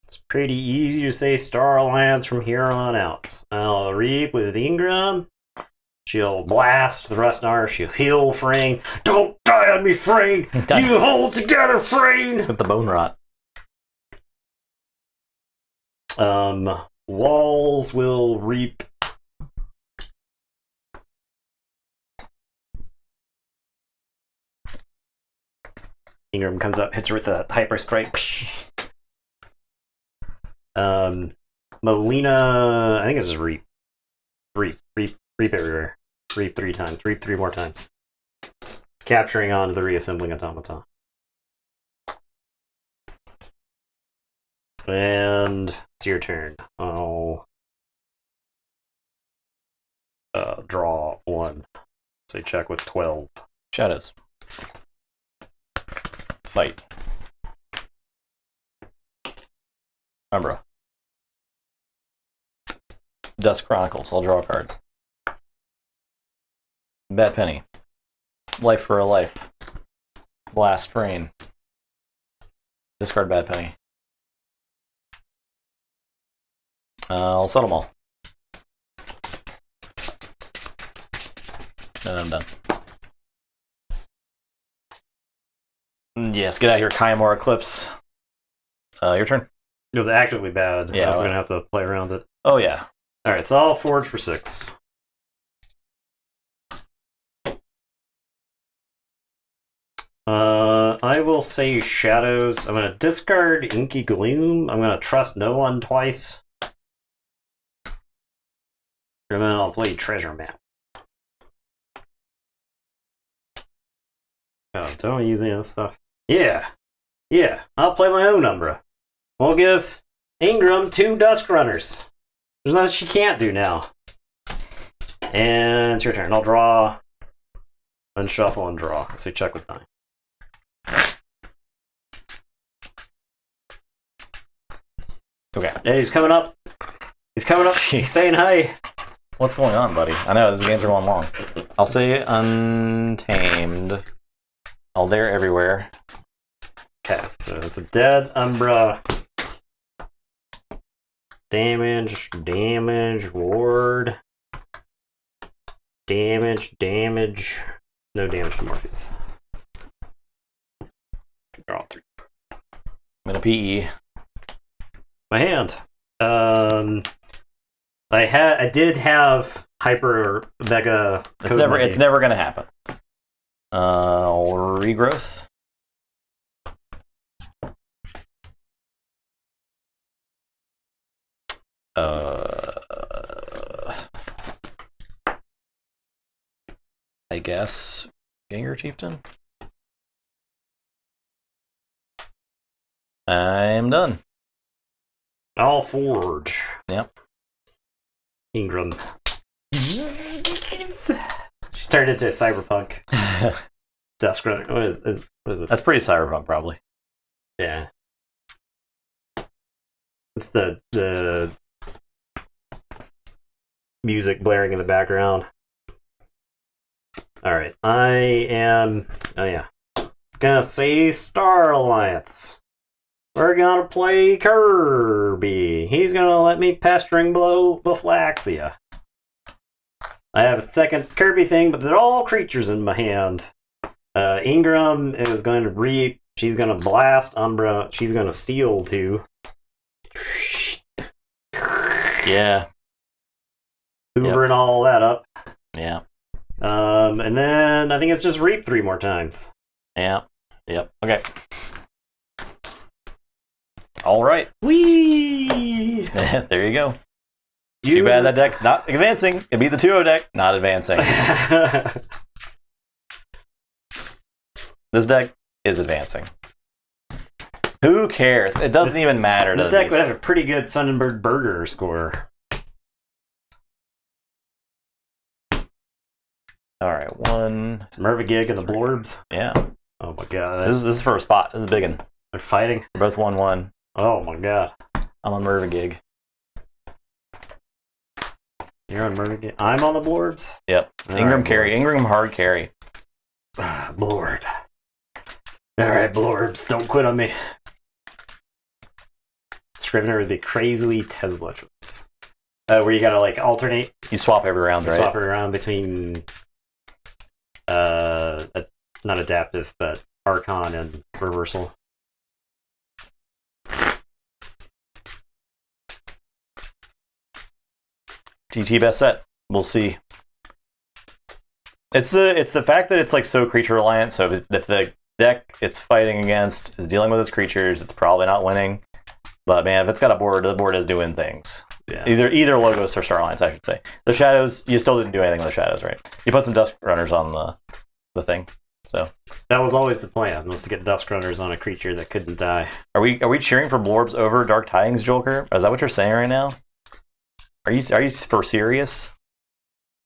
It's pretty easy to say Star Alliance from here on out. I'll reap with Ingram. She'll blast the Rustnar. She'll heal Frayne. Don't die on me, Frayne! You hold together, Frayne! With the Bone Rot. Walls will reap. Ingram comes up, hits her with the Hyper Strike. Molina, I think it's just reap. Reap everywhere. Reap 3 times. Reap 3 more times. Capturing onto the reassembling automaton. And it's your turn. I'll draw 1. Say check with 12. Shadows. Fight. Umbra. Dusk Chronicles. I'll draw a card. Bad Penny. Life for a Life. Blast Frayne. Discard Bad Penny. I'll settle them all. And I'm done. Yes, get out of here, Kymor Eclipse. Your turn. It was actively bad. Yeah, I was going to have to play around it. Oh, yeah. Alright, so I'll forge for 6. I will say Shadows. I'm going to discard Inky Gloom. I'm going to trust no one twice. And then I'll play Treasure Map. Oh, don't use any of this stuff. Yeah. Yeah, I'll play my own Umbra. We'll give Ingram 2 Dusk Runners. There's nothing she can't do now. And it's your turn. I'll draw, unshuffle, and draw. So check with 9. Okay. Yeah, he's coming up. He's coming up. He's saying hi. What's going on, buddy? I know, these games are going long. I'll say Untamed. All there, everywhere. Okay, so it's a dead Umbra. Damage, ward. Damage. No damage to Morpheus. Draw 3. I'm gonna PE. My hand. I did have Hyper Mega. It's never gonna happen. Regrowth. I guess Ganger Chieftain. I'm done. I'll forge. Yep. Ingram. She's turned into a cyberpunk. Dusk Runner. What is this? That's pretty cyberpunk, probably. Yeah. It's the music blaring in the background. All right, I am. Oh yeah, gonna say Star Alliance. We're gonna play Kirby. He's gonna let me Pestering Blow Buflaxia. I have a second Kirby thing, but they're all creatures in my hand. Ingram is going to reap. She's going to blast. Umbra. She's going to steal too. Yeah. Hoovering all that up. Yeah. And then I think it's just reap 3 more times. Yeah. Yep. Okay. All right. Whee! There you go. Too bad that deck's not advancing. It'd be the 2-0 deck, not advancing. This deck is advancing. Who cares? It doesn't even matter. This deck would have a pretty good Sonnenberg Burger score. All right, 1. It's Mervagig and the Blorbs. Yeah. Oh my god. This is for a spot. This is a big one. They're fighting. They're both 1-1. Oh my god. I'm on Mervagig. You're on Mervagig. I'm on the Blorbs. Yep. Ingram carry. Ingram hard carry. Blord. Alright, Blorbs, don't quit on me. Scrivener would be crazily Tesla choice. Where you gotta like alternate. You swap every round, right? Swap it around between not adaptive, but Archon and reversal. GT best set. We'll see. It's the fact that it's like so creature reliant. So if the deck it's fighting against is dealing with its creatures, it's probably not winning. But man, if it's got a board, the board is doing things. Yeah. Either Logos or Star Alliance, I should say. The shadows, you still didn't do anything with the shadows, right? You put some Dusk Runners on the thing. So that was always the plan, was to get Dusk Runners on a creature that couldn't die. Are we cheering for Blorbs over Dark Tidings, Joker? Is that what you're saying right now? Are you for serious?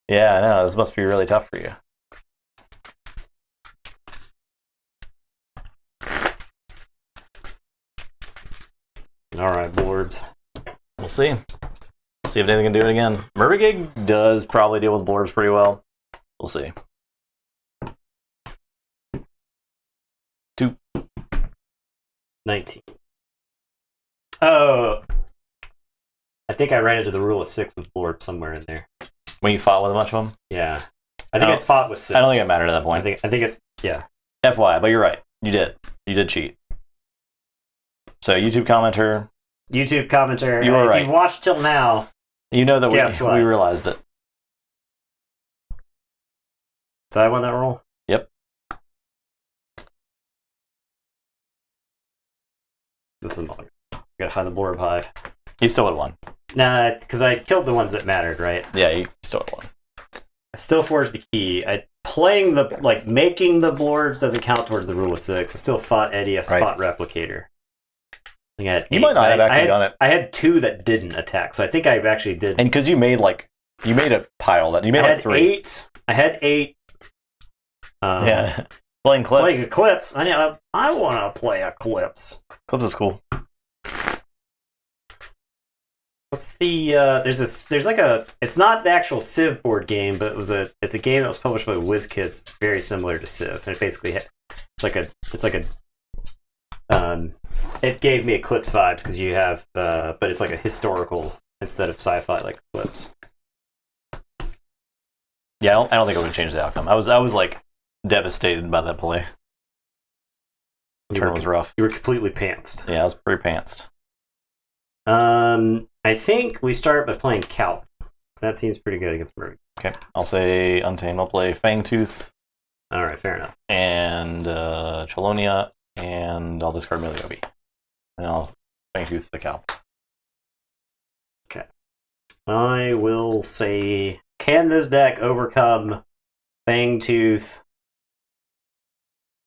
Yeah, I know. This must be really tough for you. Alright, Blorbs. We'll see. See if anything can do it again. Mervagig does probably deal with Blorbs pretty well. We'll see. 2. 19. Oh, I think I ran into the rule of 6 with Blorbs somewhere in there. When you fought with a bunch of them? Yeah. I think I fought with 6. I don't think it mattered at that point. I think it, yeah. FYI, but you're right. You did cheat. So YouTube commenter. YouTube commenter. You were right. If you've watched till now, you know that we realized it. So I won that roll? Yep. This is another. Gotta find the Blorb Hive. You still would have won. Nah, because I killed the ones that mattered, right? Yeah, you still would have won. I still forged the key. Making the Blorbs doesn't count towards the rule of 6. I still fought Eddie. I fought Replicator. I had 8. You might not have actually done it. I had 2 that didn't attack, so I think I actually did. And because you made a pile that you made like 3. 8. I had 8. Yeah, playing Eclipse. Playing Eclipse. I want to play Eclipse. Eclipse is cool. What's the there's like a, it's not the actual Civ board game, but it's a game that was published by WizKids. It's very similar to Civ, and it basically it gave me Eclipse vibes because you have but it's like a historical instead of sci-fi like Eclipse. Yeah, I don't think it would change the outcome. I was like devastated by that play. The turn was rough. You were completely pantsed. Yeah, I was pretty pantsed. I think we start by playing Calp. So that seems pretty good against Murray. Okay, I'll say Untamed. I'll play Fangtooth. All right, fair enough. And Chelonia, and I'll discard Miliobi. And I'll Fangtooth the Calp. Okay. I will say, can this deck overcome Fangtooth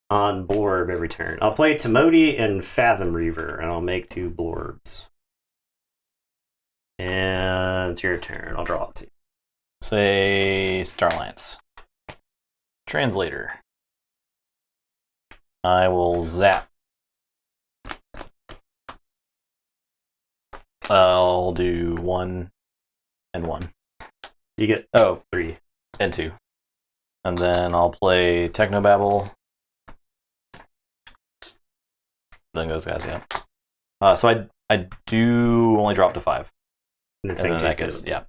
on Blorb every turn? I'll play Timoti and Fathom Reaver, and I'll make 2 Blorbs. And it's your turn. I'll draw it to you. Say Star Alliance. Translator. I will zap. I'll do 1 and 1. You get 3 3 and 2. And then I'll play Technobabble. Then those guys, yeah. So I do only drop to 5. And then that gets, yeah.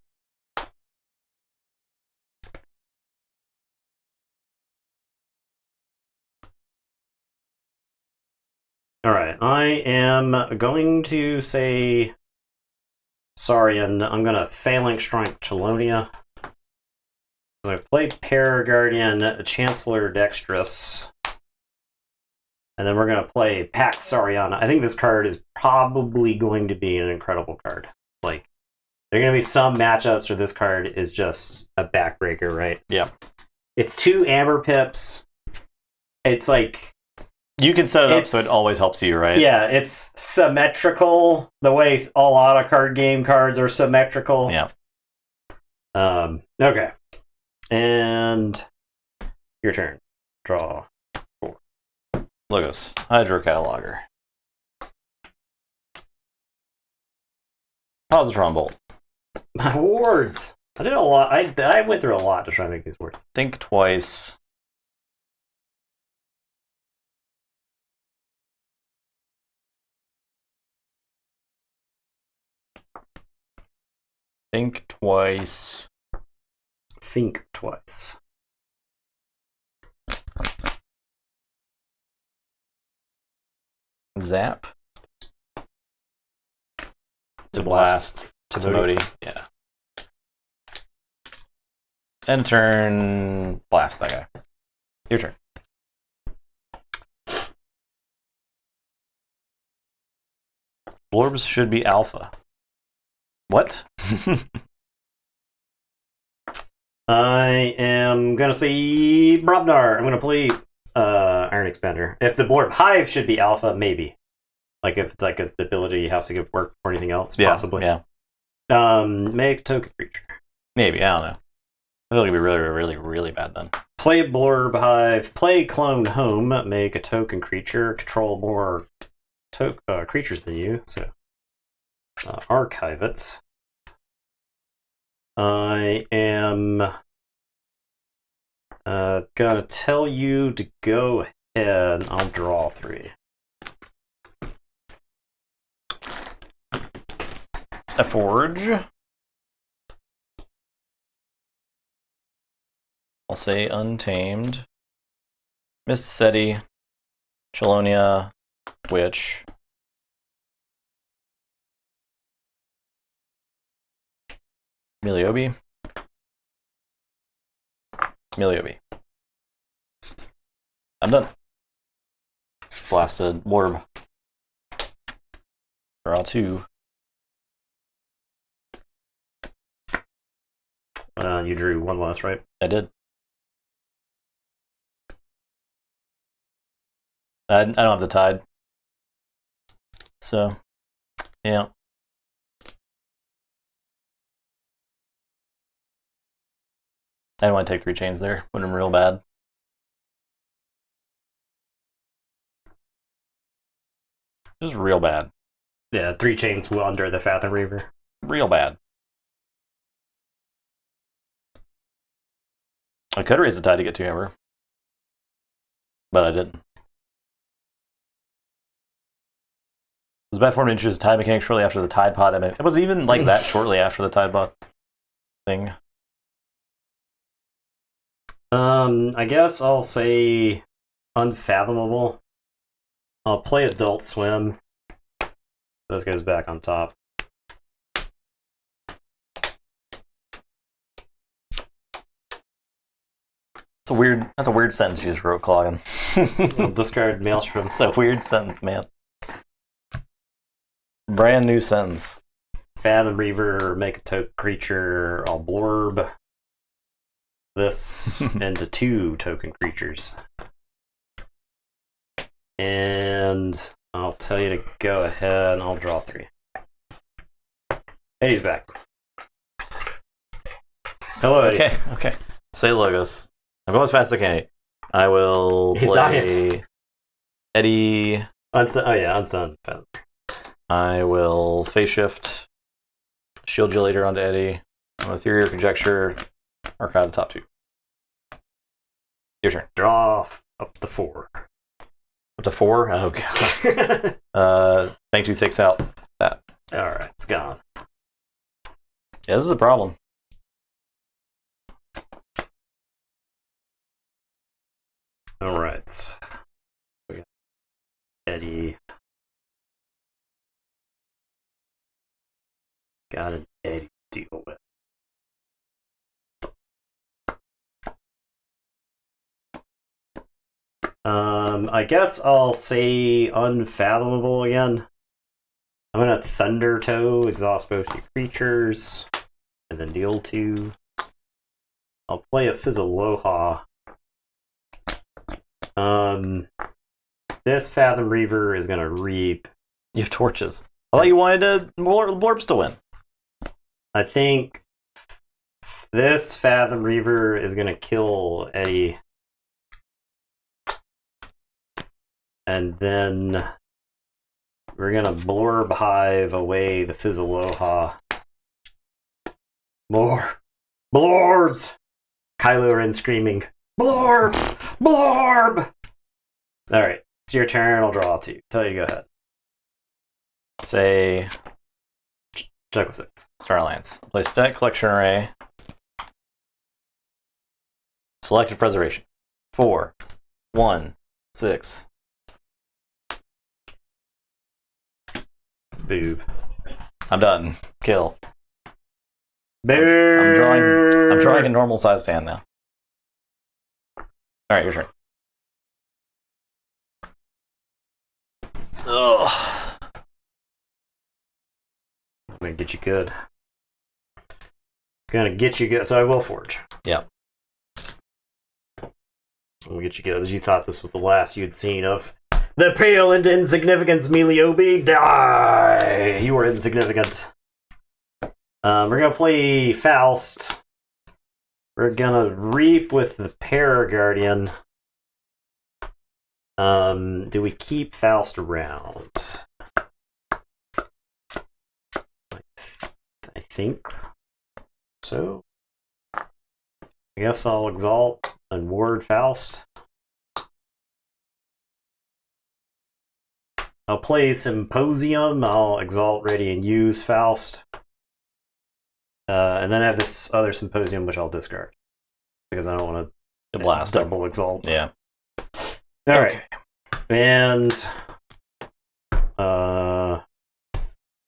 Alright, I am going to say Saurian. I'm going to Phalanx Strike Chelonia. I'm going to play Paraguardian Chancellor Dexterous. And then we're going to play Pax Sauriana. I think this card is probably going to be an incredible card. Like, there are going to be some matchups where this card is just a backbreaker, right? Yeah. It's 2 Amber Pips. It's like... You can set it up so it always helps you, right? Yeah, it's symmetrical, the way a lot of card game cards are symmetrical. Yeah. Okay. And your turn. Draw. 4. Logos. Hydro Cataloger. Positron Bolt. My words. I did a lot. I went through a lot to try to make these words. Think twice. Think twice. Think twice. Zap. To blast. Modi. Yeah. End turn. Blast that guy. Your turn. Blorbs should be alpha. What? I am going to say Brobnar. I'm going to play Iron Expander. If the Blorb Hive should be alpha, maybe. Like if it's like the ability has to give work or anything else, possibly. Yeah. Make a token creature. Maybe, I don't know. I feel like it'd be really, really, really bad then. Play Blorb Hive. Play Clone Home. Make a token creature. Control more creatures than you. So archive it. I am gonna tell you to go ahead. I'll draw 3. A Forge. I'll say Untamed. Mysticetti. Chelonia. Witch. Miliobi. I'm done. Blasted Blorb. Draw 2. You drew 1 less, right? I did. I don't have the Tide. So, yeah. I didn't want to take 3 chains there. Would have been real bad. Just real bad. Yeah, 3 chains under the Fathom Reaver. Real bad. I could raise the Tide to get 2 Amber. But I didn't. It was bad for me to introduce Tide mechanics shortly after the Tide Pod. I mean, it was even like that shortly after the Tide Pod thing. I guess I'll say Unfathomable. I'll play Adult Swim. This goes back on top. That's a weird sentence you just wrote, Cloggin. I'll discard Maelstrom. It's a weird sentence, man. Brand new sentence. Fathom Reaver, make a token creature. I'll blorb this into 2 token creatures. And I'll tell you to go ahead and I'll draw 3. Eddie's back. Hello, Eddie. Okay. Say Logos. I'm going as fast as I can. I will play Eddie. Unstunned. I will Phase Shift, Shield Gelator onto Eddie. I'm going to Theory or Conjecture, archive the top 2. Your turn. Draw up to 4. Up to 4? Oh, God. Fangtooth takes out that. Alright, it's gone. Yeah, this is a problem. Alright. We got Eddie. Got an Eddie to deal with. I guess I'll say Unfathomable again. I'm gonna Thunder Toe, exhaust both your creatures, and then deal 2. I'll play a Fizzaloha. This Fathom Reaver is gonna reap. You have torches. I thought you wanted Blorbs to win. I think this Fathom Reaver is gonna kill Eddie. And then we're gonna Blorb Hive away the Fizzaloha. More Blorbs! Kylo Ren screaming, Blorb! Blorb! Alright, it's your turn, I'll draw 2. Tell you, go ahead. Say Check with 6. Star Alliance. Play Static Collection Array. Selective Preservation. 4, 1, 6. Boob. I'm done. Kill. Boob. I'm drawing a normal sized hand now. Alright, your turn. Ugh. I'm gonna get you good. Gonna get you good. So I will forge. Yeah. I'm gonna get you good. As you thought this was the last you'd seen of the pale and insignificance, Meliobi. Die! You are insignificant. We're gonna play Faust. We're gonna reap with the Paraguardian. Do we keep Faust around? I think so. I guess I'll exalt and ward Faust. I'll play Symposium. I'll exalt, ready, and use Faust. And then I have this other Symposium, which I'll discard. Because I don't want to blast double exalt. Yeah. Alright. And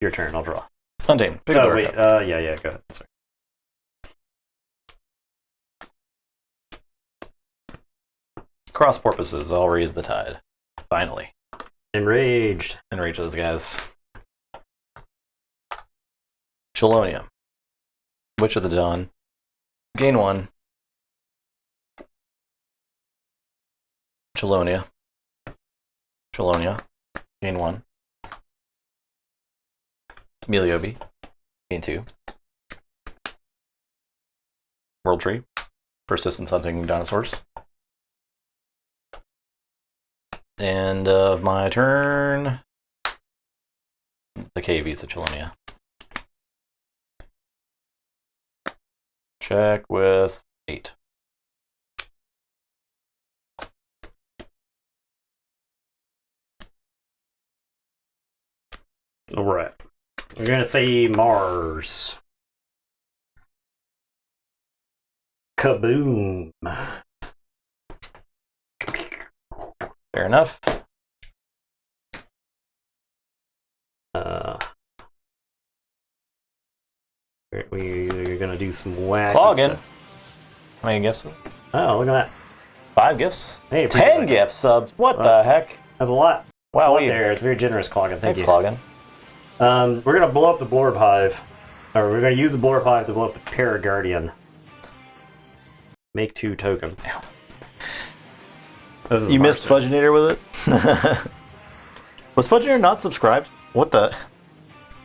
your turn, I'll draw. Untamed. Oh, wait. Yeah, go ahead. Sorry. Cross porpoises, I'll raise the tide. Finally. Enraged. Enrage those guys. Chelonia. Witch of the Dawn. Gain 1. Chelonia. Chelonia. Gain 1. Meliobi. Gain 2. World Tree. Persistence hunting dinosaurs. End of my turn. The KV's of Chelonia. Check with 8. Alright. We're gonna say Mars. Kaboom. Fair enough. We're gonna do some wacky Cloggin. stuff. How many gifts? Oh, look at that. 5 gifts? Hey, 10 gift subs? What the heck? That's a lot. Wow, That's a lot we- there. It's very generous, Cloggin. Thank Thanks, you. Cloggin. We're gonna blow up the Blorb Hive. Or we're gonna use the Blorb Hive to blow up the Paraguardian. Make 2 tokens. You missed Fudginator with it? Was Fudginator not subscribed? What the?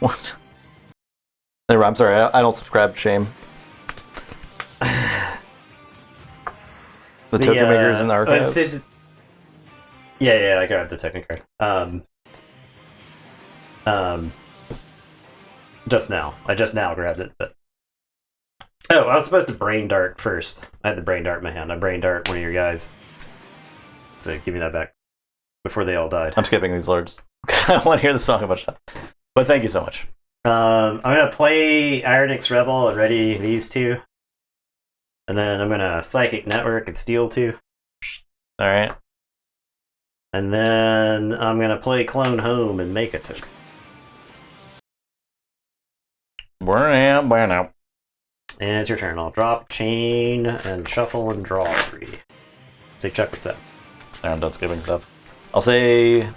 What? Anyway, I'm sorry, I don't subscribe, shame. The token makers in the archives. Yeah, I got the token card. Just now. I just now grabbed it, but... Oh, I was supposed to brain dart first. I had the brain dart in my hand. I brain dart one of your guys. So give me that back before they all died. I'm skipping these lords. I don't want to hear the song a bunch of times. But thank you so much. I'm gonna play Ironix Rebel and ready these two, and then I'm gonna Psychic Network and steal 2. All right. And then I'm gonna play Clone Home and make a token. Bueno. And it's your turn. I'll drop, chain, and shuffle and draw 3. Say chuck a 7. I'm done skipping stuff. I'll say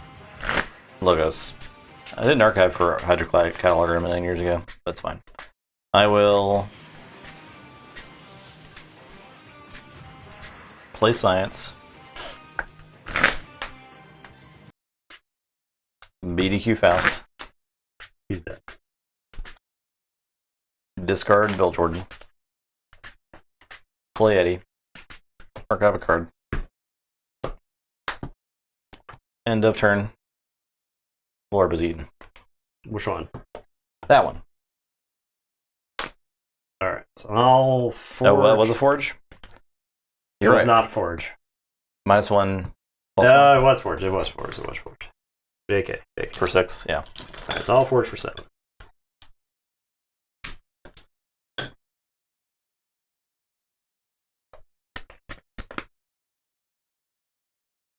logos. I did an archive for Hydroclad Cataloger a million years ago. That's fine. I will play science. BDQ fast. He's dead. Discard Bill Jordan. Play Eddie. Archive a card. End of turn. Blorb is eaten. Which one? That one. Alright, so I'll forge. Oh, what was a forge? It was not forge. -1. No, it was forge. It was forge. It was forge. JK. For 6, yeah. Alright, so I'll forge for 7.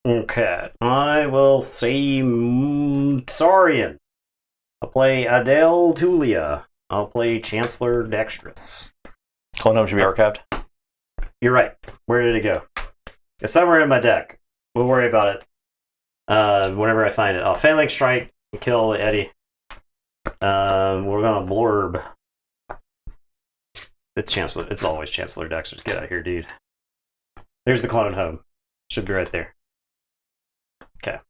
Okay, I will say Saurian. I'll play Adele Tulia. I'll play Chancellor Dexterous. Clone Home should be archived. You're right. Where did it go? It's somewhere in my deck. We'll worry about it whenever I find it. I'll Phalanx Strike and kill Eddie. We're gonna Blorb. It's Chancellor. It's always Chancellor Dexterous. Get out of here, dude. There's the Clone Home. Should be right there. Okay.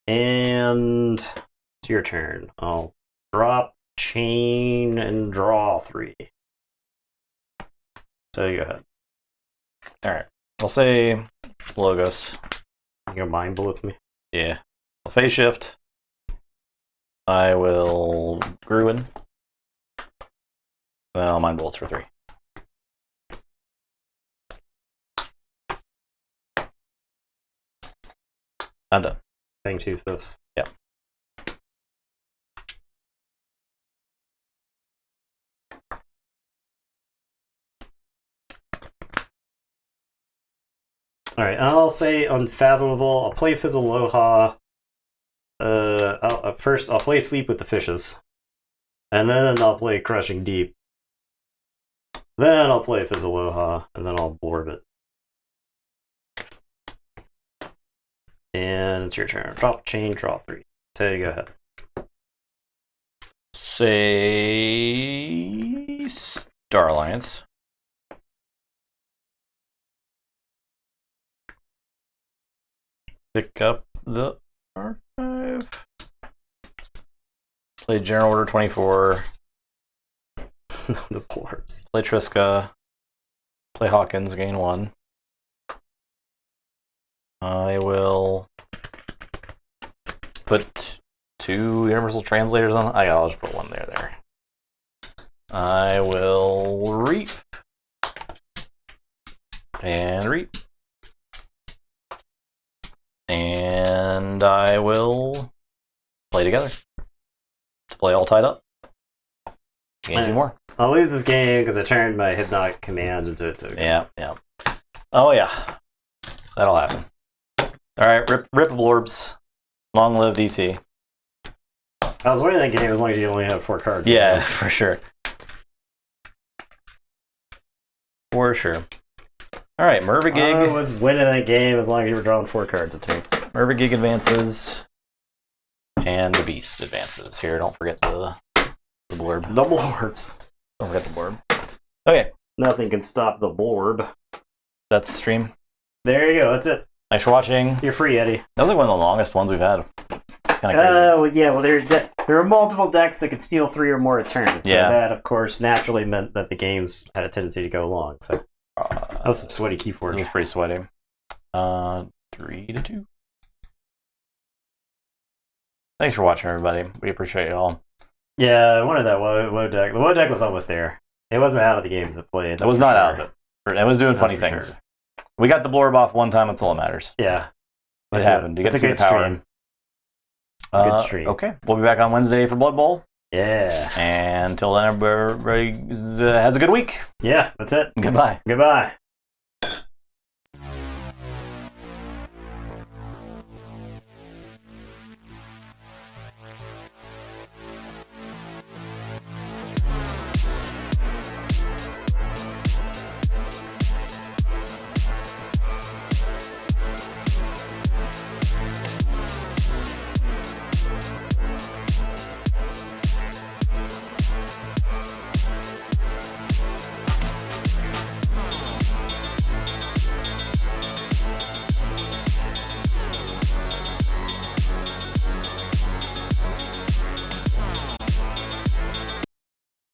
And it's your turn. I'll drop, chain, and draw 3. So you go ahead. Alright. I'll say logos. You gonna mind bullets me? Yeah. I'll phase shift. I will Gruen. Then I'll mind bullets for 3. I'm done. Fang tooth this. Yeah. Alright, I'll say Unfathomable. I'll play Fizzaloha. First, I'll play Sleep with the Fishes. And then I'll play Crushing Deep. Then I'll play Fizzaloha, and then I'll Blorb it. And it's your turn. Drop, chain, draw 3. So you go ahead. Say Star Alliance. Pick up the archive. Play General Order 24. The Blorbs. Play Triska. Play Hawkins, gain 1. I will put 2 Universal Translators on. I'll just put 1 there. I will reap. And reap. And I will play together. To play all tied up. Gain 2 more. I'll lose this game because I turned my Hypnotic Command into a token. Yeah. Oh yeah. That'll happen. Alright, rip Blorbs. Long live DT. I was winning that game as long as you only have 4 cards. Yeah, for sure. For sure. Alright, Mervigig. I was winning that game as long as you were drawing 4 cards a turn. Mervigig advances. And the Beast advances. Here, don't forget the Blorb. The Blorbs. Don't forget the Blorb. Okay. Nothing can stop the Blorb. That's the stream. There you go, that's it. Thanks for watching. You're free, Eddie. That was like one of the longest ones we've had. It's kind of crazy. Well, yeah, well, there are multiple decks that could steal 3 or more a turn. So that, of course, naturally meant that the games had a tendency to go long. So that was some sweaty Keyforge. It was pretty sweaty. 3-2. Thanks for watching, everybody. We appreciate you all. Yeah, I wanted that Woe deck. The Woe deck was almost there. It wasn't out of the games it played. It was not out of it. It was doing funny things. Sure. We got the blurb off one time. That's all that matters. Yeah. It happened. You get to see the power. Stream. It's a good stream. Okay. We'll be back on Wednesday for Blood Bowl. Yeah. And until then, everybody has a good week. Yeah, that's it. Goodbye. Goodbye.